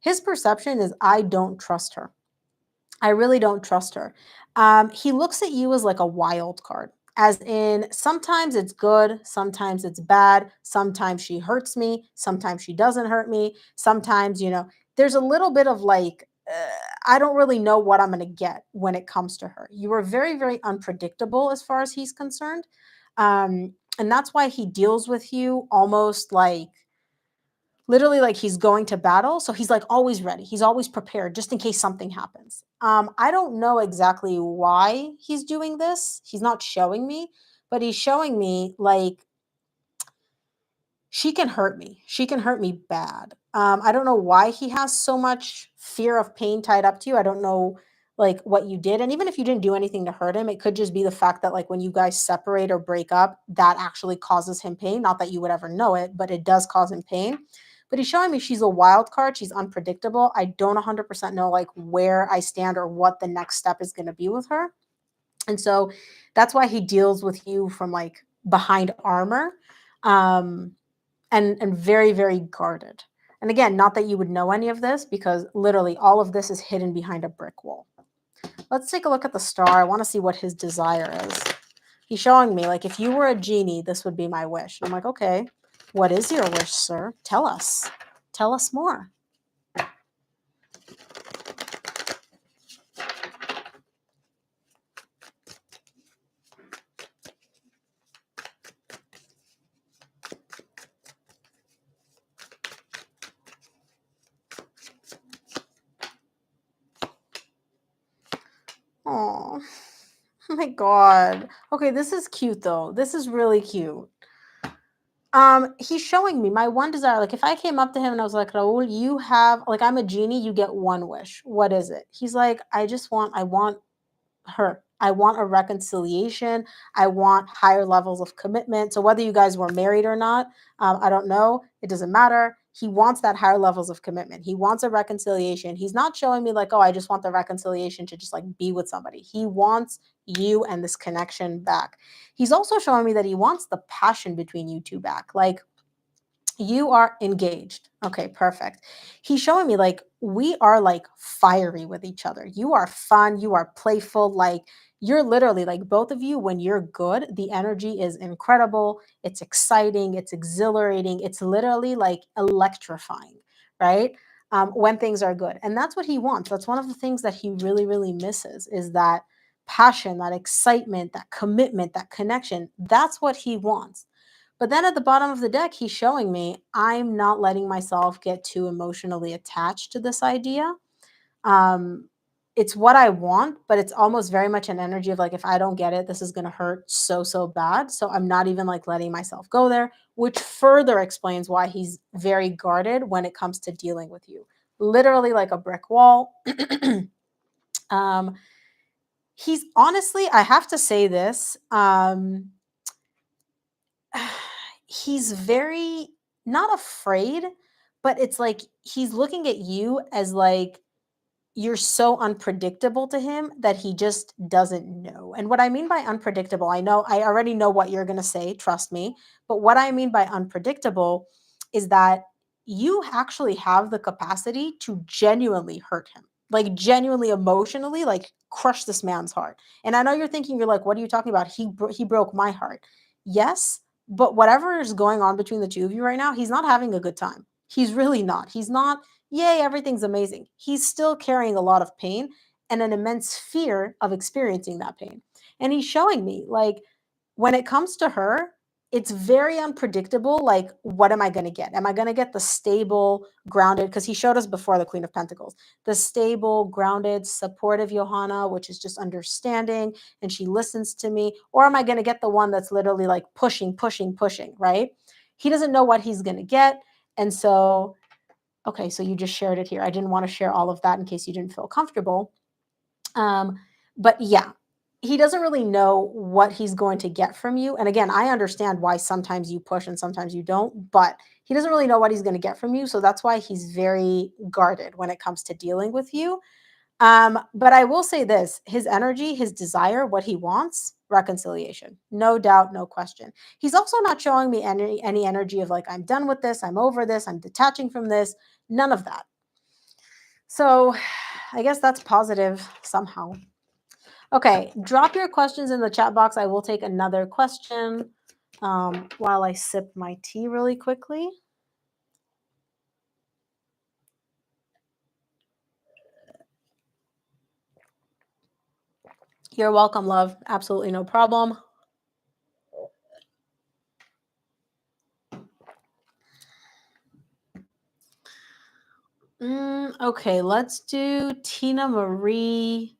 His perception is, I don't trust her. I really don't trust her. He looks at you as like a wild card, as in sometimes it's good, sometimes it's bad, sometimes she hurts me, sometimes she doesn't hurt me, sometimes, there's a little bit of like, I don't really know what I'm going to get when it comes to her. You are very, very unpredictable as far as he's concerned. And that's why he deals with you almost like literally like he's going to battle. So he's like always ready. He's always prepared just in case something happens. I don't know exactly why he's doing this. He's not showing me, but he's showing me like she can hurt me. She can hurt me bad. I don't know why he has so much fear of pain tied up to you. I don't know like what you did. And even if you didn't do anything to hurt him, it could just be the fact that like when you guys separate or break up, that actually causes him pain. Not that you would ever know it, but it does cause him pain. But he's showing me she's a wild card. She's unpredictable. I don't 100% know like where I stand or what the next step is going to be with her. And so that's why he deals with you from like behind armor. And very, very guarded. And again, not that you would know any of this because literally all of this is hidden behind a brick wall. Let's take a look at the star. I want to see what his desire is. He's showing me like if you were a genie, this would be my wish. And I'm like, okay, what is your wish, sir? Tell us. Tell us more. Oh my God. Okay, this is cute though. This is really cute. He's showing me my one desire. Like if I came up to him and I was like, Raul, you have like I'm a genie, you get one wish. What is it? He's like, I want her. I want a reconciliation. I want higher levels of commitment. So whether you guys were married or not, I don't know. It doesn't matter. He wants that higher levels of commitment. He wants a reconciliation. He's not showing me like, oh, I just want the reconciliation to just like be with somebody. He wants you and this connection back. He's also showing me that he wants the passion between you two back. Like, you are engaged. Okay, perfect. He's showing me like we are like fiery with each other. You are fun, you are playful, like you're literally like both of you when you're good, the energy is incredible, it's exciting, it's exhilarating, it's literally like electrifying, right? When things are good. And that's what he wants. That's one of the things that he really, really misses is that passion, that excitement, that commitment, that connection. That's what he wants. But then at the bottom of the deck, he's showing me I'm not letting myself get too emotionally attached to this idea. Um, it's what I want, but it's almost very much an energy of like, if I don't get it, this is going to hurt so, so bad. So I'm not even like letting myself go there, which further explains why he's very guarded when it comes to dealing with you. Literally like a brick wall. um, he's honestly, I have to say this. He's very not afraid, but it's like he's looking at you as like you're so unpredictable to him that he just doesn't know. And what I mean by unpredictable, I already know what you're going to say, trust me. But what I mean by unpredictable is that you actually have the capacity to genuinely hurt him, like genuinely emotionally, like crush this man's heart. And I know you're thinking, you're like, what are you talking about? He broke my heart. Yes, but whatever is going on between the two of you right now, he's not having a good time. He's really not. He's not yay, everything's amazing. He's still carrying a lot of pain and an immense fear of experiencing that pain. And he's showing me, like, when it comes to her, it's very unpredictable. Like, what am I going to get? Am I going to get the stable, grounded? Because he showed us before the Queen of Pentacles, the stable, grounded, supportive Johanna, which is just understanding and she listens to me. Or am I going to get the one that's literally like pushing, pushing, pushing, right? He doesn't know what he's going to get. And so okay, so you just shared it here. I didn't want to share all of that in case you didn't feel comfortable. But yeah, he doesn't really know what he's going to get from you. And again, I understand why sometimes you push and sometimes you don't, but he doesn't really know what he's going to get from you. So that's why he's very guarded when it comes to dealing with you. But I will say this, his energy, his desire, what he wants, reconciliation. No doubt, no question. He's also not showing me any energy of like, I'm done with this, I'm over this, I'm detaching from this. None of that. So I guess that's positive somehow. Okay, drop your questions in the chat box. I will take another question while I sip my tea really quickly. You're welcome, love. Absolutely no problem. Okay, let's do Tina Marie.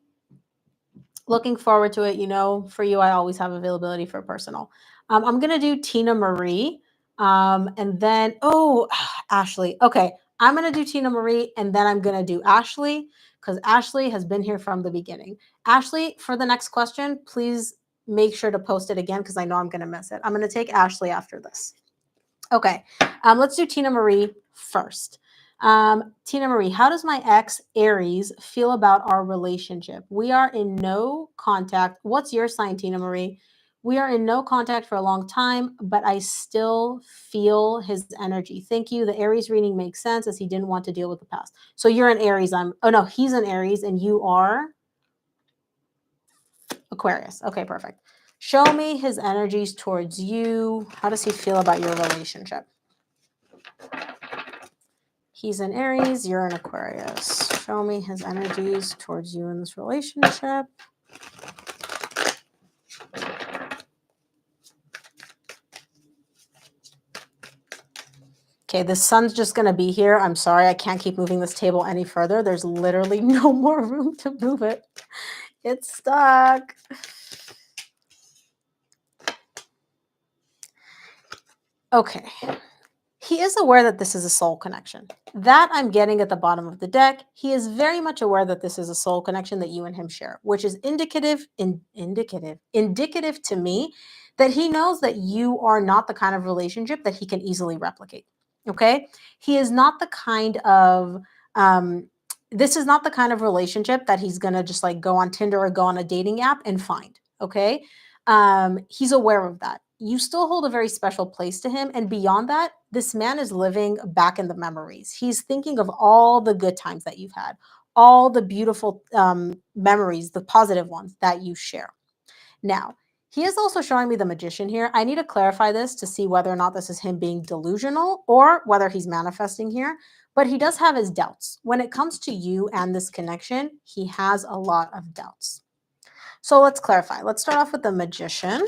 Looking forward to it. You know, for you, I always have availability for personal. I'm going to do Tina Marie. And then, oh, Ashley. Okay, I'm going to do Tina Marie and then I'm going to do Ashley because Ashley has been here from the beginning. Ashley, for the next question, please make sure to post it again because I know I'm going to miss it. I'm going to take Ashley after this. Okay, let's do Tina Marie first. Tina Marie, how does my ex Aries feel about our relationship? We are in no contact. What's your sign, Tina Marie? We are in no contact for a long time, but I still feel his energy. Thank you. The Aries reading makes sense as he didn't want to deal with the past. So you're an Aries. Oh no, he's an Aries and you are Aquarius. Okay, perfect. Show me his energies towards you. How does he feel about your relationship? He's an Aries, you're an Aquarius. Show me his energies towards you in this relationship. Okay, the sun's just going to be here. I'm sorry, I can't keep moving this table any further. There's literally no more room to move it. It's stuck. Okay. He is aware that this is a soul connection. That I'm getting at the bottom of the deck. He is very much aware that this is a soul connection that you and him share, which is indicative to me that he knows that you are not the kind of relationship that he can easily replicate. Okay. He is not the kind of, um, this is not the kind of relationship that he's going to just like go on Tinder or go on a dating app and find. Okay. He's aware of that. You still hold a very special place to him. And beyond that, this man is living back in the memories. He's thinking of all the good times that you've had, all the beautiful memories, the positive ones that you share. Now, he is also showing me the magician here. I need to clarify this to see whether or not this is him being delusional or whether he's manifesting here. But he does have his doubts. When it comes to you and this connection, he has a lot of doubts. So let's clarify. Let's start off with the magician.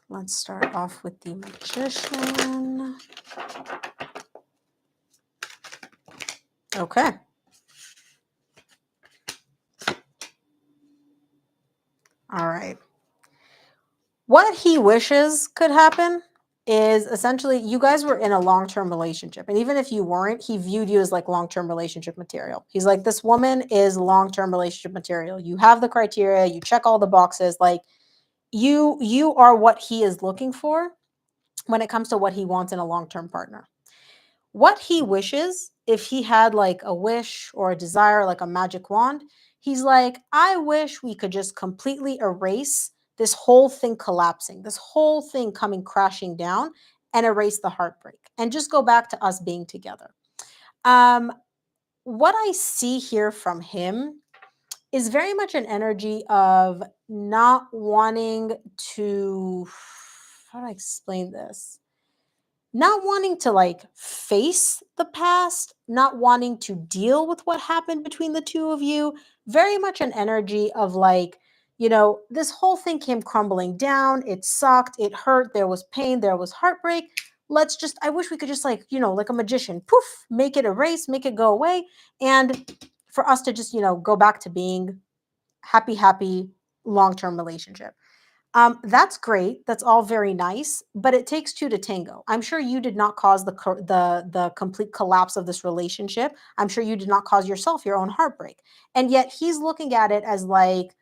Let's start off with the magician. Okay. All right. What he wishes could happen is essentially you guys were in a long-term relationship. And even if you weren't, he viewed you as like long-term relationship material. He's like, this woman is long-term relationship material. You have the criteria, you check all the boxes. Like you are what he is looking for when it comes to what he wants in a long-term partner. What he wishes, if he had like a wish or a desire, like a magic wand, he's like, I wish we could just completely erase this whole thing collapsing, this whole thing coming crashing down and erase the heartbreak and just go back to us being together. Um, what I see here from him is very much an energy of not wanting to, how do I explain this? Not wanting to like face the past, not wanting to deal with what happened between the two of you. Very much an energy of like, this whole thing came crumbling down. It sucked. It hurt. There was pain. There was heartbreak. I wish we could just like, like a magician, poof, make it erase, make it go away. And for us to just, go back to being happy, long term relationship. That's great. That's all very nice, but it takes two to tango. I'm sure you did not cause the complete collapse of this relationship. I'm sure you did not cause yourself your own heartbreak, and yet he's looking at it as like,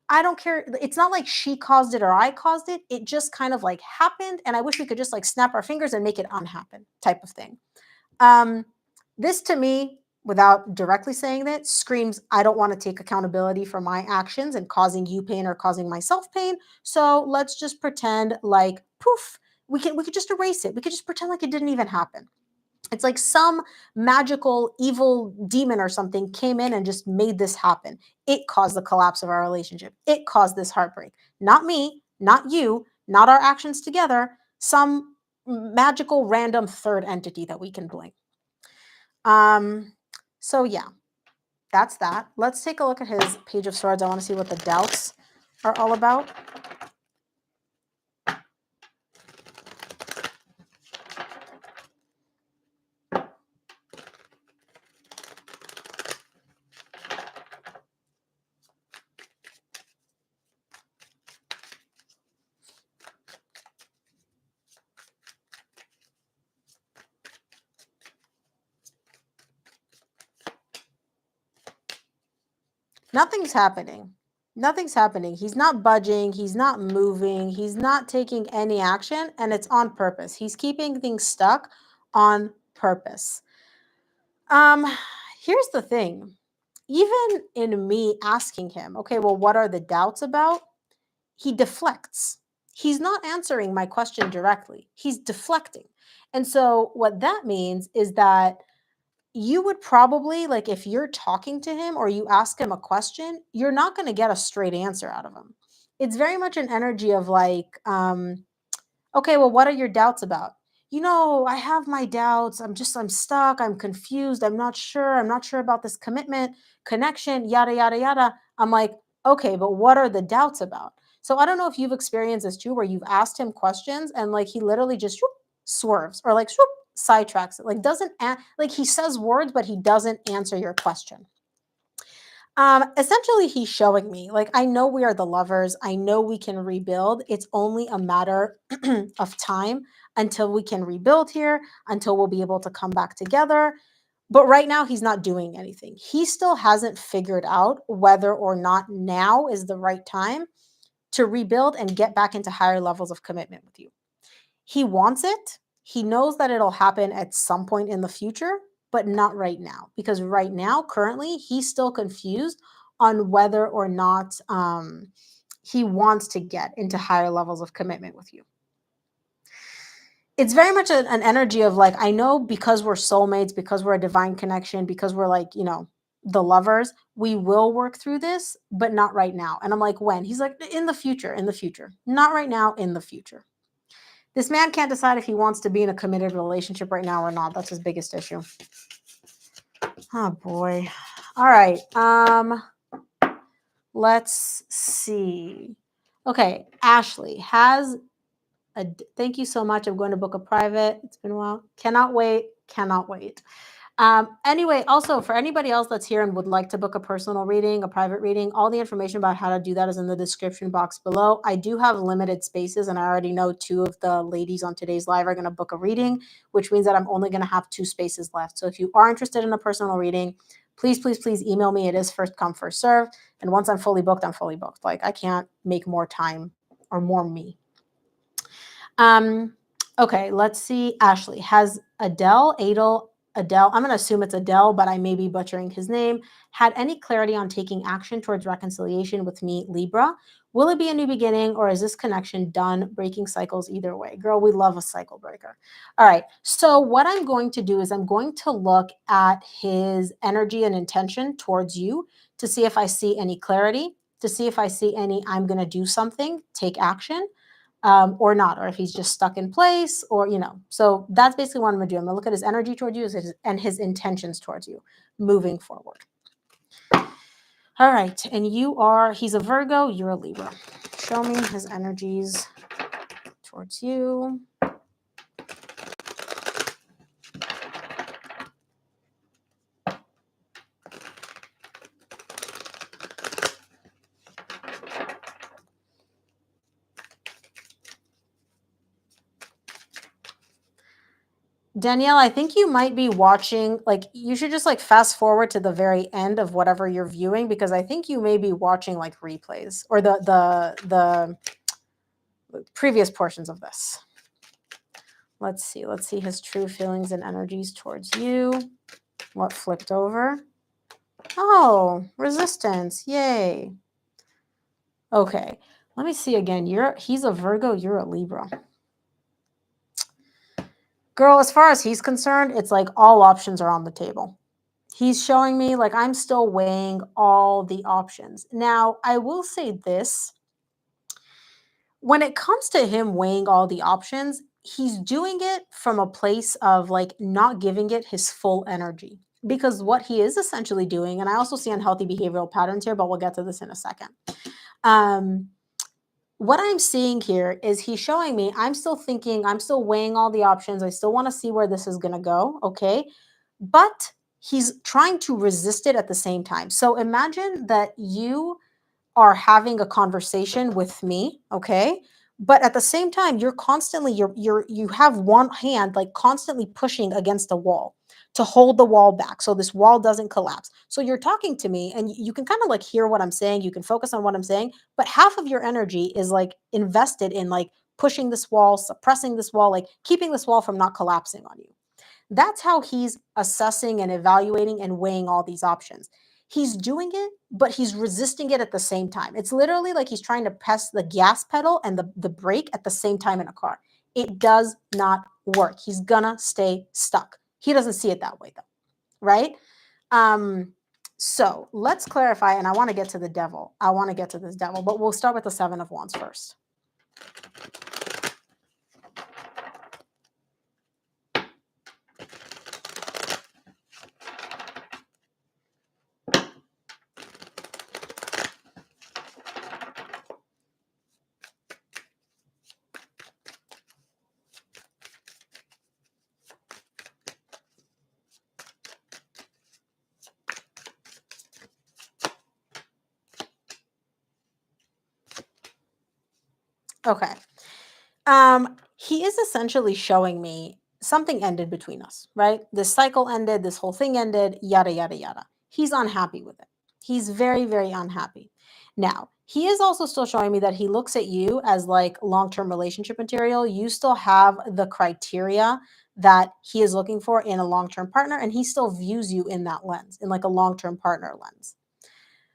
I don't care. It's not like she caused it or I caused it. It just kind of like happened, and I wish we could just like snap our fingers and make it unhappen, type of thing. Um, this to me, without directly saying that, screams I don't want to take accountability for my actions and causing you pain or causing myself pain. So let's just pretend like poof, we could just erase it. We could just pretend like it didn't even happen. It's like some magical evil demon or something came in and just made this happen. It caused the collapse of our relationship. It caused this heartbreak. Not me, not you, not our actions together, some magical random third entity that we can blame. Um, so yeah, that's that. Let's take a look at his Page of Swords. I want to see what the doubts are all about. Nothing's happening. Nothing's happening. He's not budging. He's not moving. He's not taking any action, and it's on purpose. He's keeping things stuck on purpose. Um, Here's the thing. Even in me asking him, okay, well, what are the doubts about? He deflects. He's not answering my question directly. He's deflecting. And so what that means is that you would probably like if you're talking to him or you ask him a question, you're not going to get a straight answer out of him. It's very much an energy of like, okay, well, what are your doubts about? I have my doubts. I'm stuck. I'm confused. I'm not sure. I'm not sure about this commitment, connection, yada, yada, yada. I'm like, okay, but what are the doubts about? So I don't know if you've experienced this too, where you've asked him questions and like he literally just whoop, swerves or like whoop, sidetracks it. Like like he says words, but he doesn't answer your question. Essentially, he's showing me, like, I know we are the lovers. I know we can rebuild. It's only a matter of time until we can rebuild here, until we'll be able to come back together. But right now, he's not doing anything. He still hasn't figured out whether or not now is the right time to rebuild and get back into higher levels of commitment with you. He wants it. He knows that it'll happen at some point in the future, but not right now. Because right now, currently, he's still confused on whether or not he wants to get into higher levels of commitment with you. It's very much an energy of like, I know because we're soulmates, because we're a divine connection, because we're like, the lovers, we will work through this, but not right now. And I'm like, when? He's like, in the future. Not right now, in the future. This man can't decide if he wants to be in a committed relationship right now or not. That's his biggest issue. Oh boy. All right. Let's see. Okay, Ashley has thank you so much. I'm going to book a private. It's been a while. Cannot wait. Cannot wait. Anyway, also for anybody else that's here and would like to book a personal reading, a private reading, all the information about how to do that is in the description box below. I do have limited spaces, and I already know 2 of the ladies on today's live are going to book a reading, which means that I'm only going to have 2 spaces left. So if you are interested in a personal reading, please, please, please email me. It is first come, first serve. And once I'm fully booked, I'm fully booked. Like I can't make more time or more me. Okay, let's see. Ashley has Adele. I'm going to assume it's Adele, but I may be butchering his name. Had any clarity on taking action towards reconciliation with me, Libra? Will it be a new beginning, or is this connection done breaking cycles either way? Girl, we love a cycle breaker. All right. So what I'm going to do is I'm going to look at his energy and intention towards you to see if I see any clarity, to see if I see any I'm going to do something, take action. Or not, or if he's just stuck in place, or So that's basically what I'm gonna do. I'm gonna look at his energy towards you and his intentions towards you moving forward. All right, and he's a Virgo, you're a Libra. Show me his energies towards you. Danielle, I think you might be watching, like you should just like fast forward to the very end of whatever you're viewing, because I think you may be watching like replays or the previous portions of this. Let's see his true feelings and energies towards you. What flipped over? Oh, resistance. Yay. Okay. Let me see again. He's a Virgo, you're a Libra. Girl, as far as he's concerned, it's like all options are on the table. He's showing me like I'm still weighing all the options. Now, I will say this. When it comes to him weighing all the options, he's doing it from a place of like not giving it his full energy. Because what he is essentially doing, and I also see unhealthy behavioral patterns here, but we'll get to this in a second. What I'm seeing here is he's showing me I'm still thinking, I'm still weighing all the options. I still want to see where this is going to go. Okay. But he's trying to resist it at the same time. So imagine that you are having a conversation with me, okay? But at the same time, you're constantly you have one hand like constantly pushing against the wall to hold the wall back so this wall doesn't collapse. So you're talking to me and you can kind of like hear what I'm saying, you can focus on what I'm saying, but half of your energy is like invested in like pushing this wall, suppressing this wall, like keeping this wall from not collapsing on you. That's how he's assessing and evaluating and weighing all these options. He's doing it, but he's resisting it at the same time. It's literally like he's trying to press the gas pedal and the brake at the same time in a car. It does not work. He's gonna stay stuck. He doesn't see it that way though, right? So let's clarify, and I want to get to the devil. I want to get to this devil, but we'll start with the 7 of Wands first. Okay. He is essentially showing me something ended between us, right? This cycle ended, this whole thing ended, yada, yada, yada. He's unhappy with it. He's very, very unhappy. Now, he is also still showing me that he looks at you as like long term relationship material. You still have the criteria that he is looking for in a long term partner, and he still views you in that lens, in like a long term partner lens.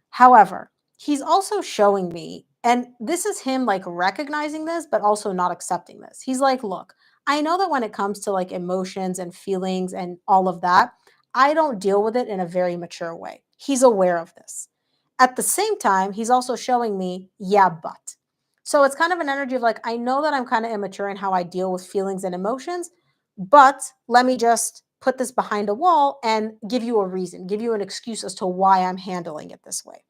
However, he's also showing me, and this is him like recognizing this, but also not accepting this. He's like, look, I know that when it comes to like emotions and feelings and all of that, I don't deal with it in a very mature way. He's aware of this. At the same time, he's also showing me, yeah, but. So it's kind of an energy of like, I know that I'm kind of immature in how I deal with feelings and emotions, but let me just put this behind a wall and give you a reason, give you an excuse as to why I'm handling it this way.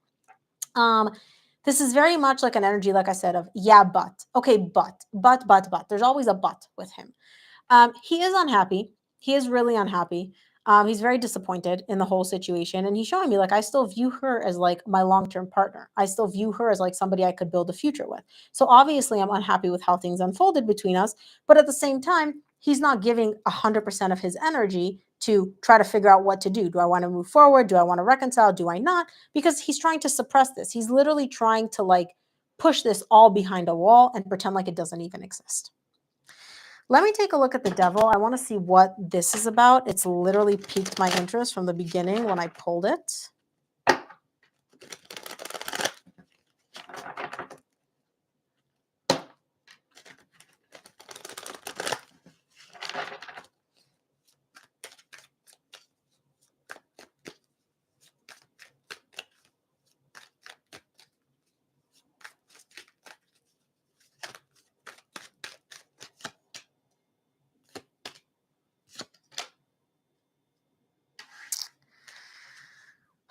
Um, this is very much like an energy, like I said, of yeah, but. Okay, but. There's always a but with him. He is unhappy. He is really unhappy. He's very disappointed in the whole situation. And he's showing me like I still view her as like my long-term partner. I still view her as like somebody I could build a future with. So obviously I'm unhappy with how things unfolded between us. But at the same time, he's not giving 100% of his energy to try to figure out what to do. Do I want to move forward? Do I want to reconcile? Do I not? Because he's trying to suppress this. He's literally trying to like push this all behind a wall and pretend like it doesn't even exist. Let me take a look at the devil. I want to see what this is about. It's literally piqued my interest from the beginning when I pulled it.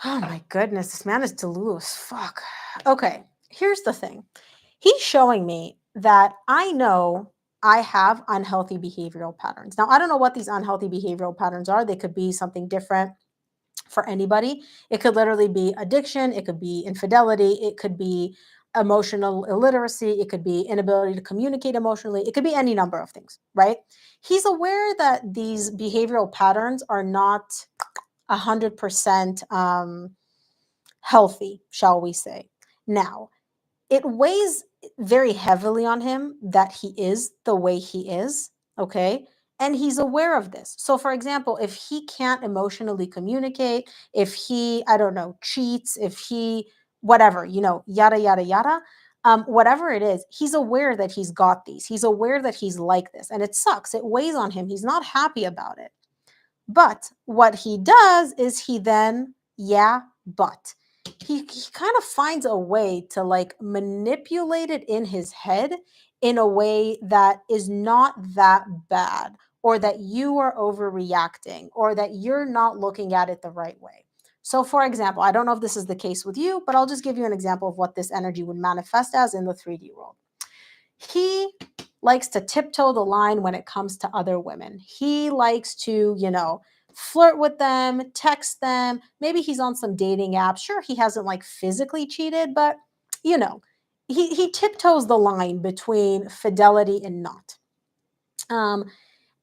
Oh my goodness, this man is delulu. Fuck. Okay, here's the thing. He's showing me that I know I have unhealthy behavioral patterns. Now, I don't know what these unhealthy behavioral patterns are. They could be something different for anybody. It could literally be addiction, it could be infidelity, it could be emotional illiteracy, it could be inability to communicate emotionally, it could be any number of things, right? He's aware that these behavioral patterns are not 100% healthy, shall we say. Now, it weighs very heavily on him that he is the way he is, okay? And he's aware of this. So, for example, if he can't emotionally communicate, if he, I don't know, cheats, if he, whatever, yada, yada, yada, whatever it is, he's aware that he's got these. He's aware that he's like this. And it sucks. It weighs on him. He's not happy about it. But what he does is he then, yeah, but he kind of finds a way to like manipulate it in his head in a way that is not that bad, or that you are overreacting, or that you're not looking at it the right way. So, for example, I don't know if this is the case with you, but I'll just give you an example of what this energy would manifest as in the 3D world. He likes to tiptoe the line when it comes to other women. He likes to, flirt with them, text them. Maybe he's on some dating app. Sure, he hasn't like physically cheated, but you know, he tiptoes the line between fidelity and not. Um,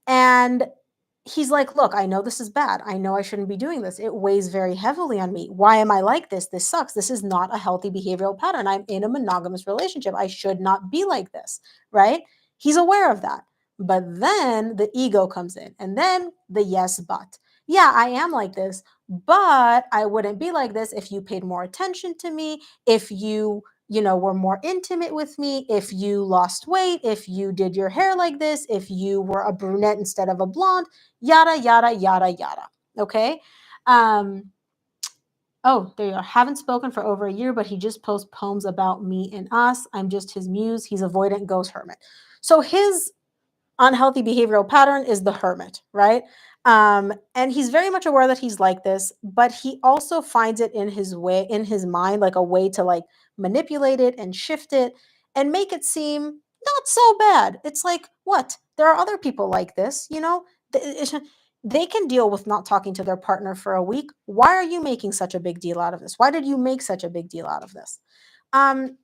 and he's like, look, I know this is bad. I know I shouldn't be doing this. It weighs very heavily on me. Why am I like this? This sucks. This is not a healthy behavioral pattern. I'm in a monogamous relationship. I should not be like this, right? He's aware of that. But then the ego comes in, and then the yes, but. Yeah, I am like this, but I wouldn't be like this if you paid more attention to me, if you were more intimate with me, if you lost weight, if you did your hair like this, if you were a brunette instead of a blonde, yada, yada, yada, yada. Okay. Um, oh, there you are. Haven't spoken for over a year, but he just posts poems about me and us. I'm just his muse. He's avoidant, ghost hermit. So his unhealthy behavioral pattern is the hermit, right? And he's very much aware that he's like this, but he also finds it in his way, in his mind, like a way to like manipulate it and shift it and make it seem not so bad. It's like, what? There are other people like this, they can deal with not talking to their partner for a week. Why are you making such a big deal out of this? Why did you make such a big deal out of this? Um,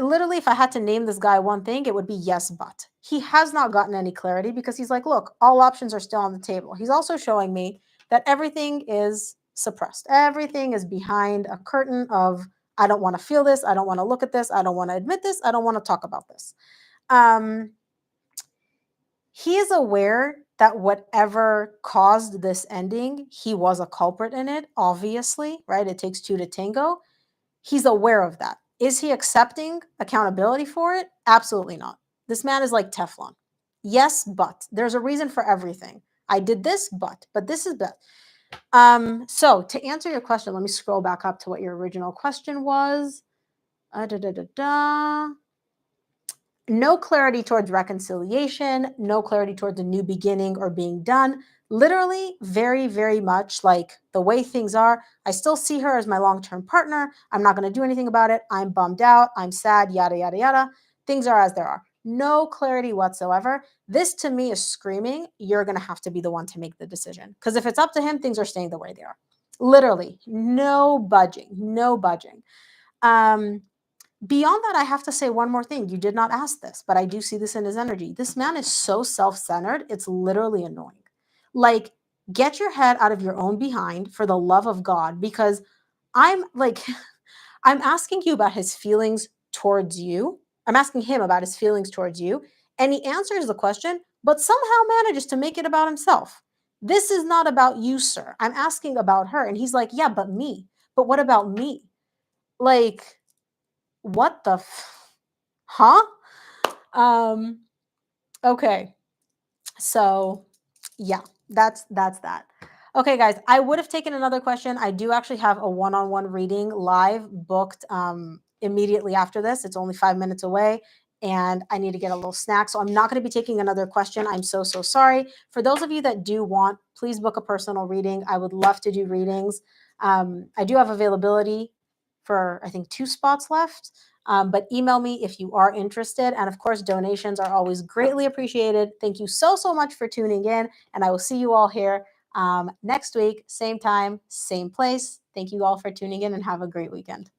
literally, if I had to name this guy one thing, it would be yes, but. He has not gotten any clarity because he's like, look, all options are still on the table. He's also showing me that everything is suppressed. Everything is behind a curtain of, I don't want to feel this. I don't want to look at this. I don't want to admit this. I don't want to talk about this. He is aware that whatever caused this ending, he was a culprit in it, obviously, right? It takes two to tango. He's aware of that. Is he accepting accountability for it? Absolutely not. This man is like Teflon. Yes, but there's a reason for everything. I did this, but this is but. So to answer your question, let me scroll back up to what your original question was. No clarity towards reconciliation, no clarity towards a new beginning or being done. Literally, very, very much like the way things are. I still see her as my long term partner. I'm not going to do anything about it. I'm bummed out. I'm sad, yada, yada, yada. Things are as they are. No clarity whatsoever. This to me is screaming, you're going to have to be the one to make the decision. Because if it's up to him, things are staying the way they are. Literally, no budging, no budging. Beyond that, I have to say one more thing. You did not ask this, but I do see this in his energy. This man is so self-centered, it's literally annoying. Like, get your head out of your own behind for the love of God, because I'm like, I'm asking you about his feelings towards you. I'm asking him about his feelings towards you, and he answers the question, but somehow manages to make it about himself. This is not about you, sir. I'm asking about her. And he's like, yeah, but me. But what about me? Like, what the huh? Okay. So, yeah, that's that. Okay, guys, I would have taken another question. I do actually have a one-on-one reading live booked immediately after this. It's only 5 minutes away, and I need to get a little snack. So I'm not going to be taking another question. I'm so sorry. For those of you that do want, please book a personal reading. I would love to do readings. I do have availability for, I think, 2 spots left. But email me if you are interested. And of course, donations are always greatly appreciated. Thank you so much for tuning in. And I will see you all here next week, same time, same place. Thank you all for tuning in and have a great weekend.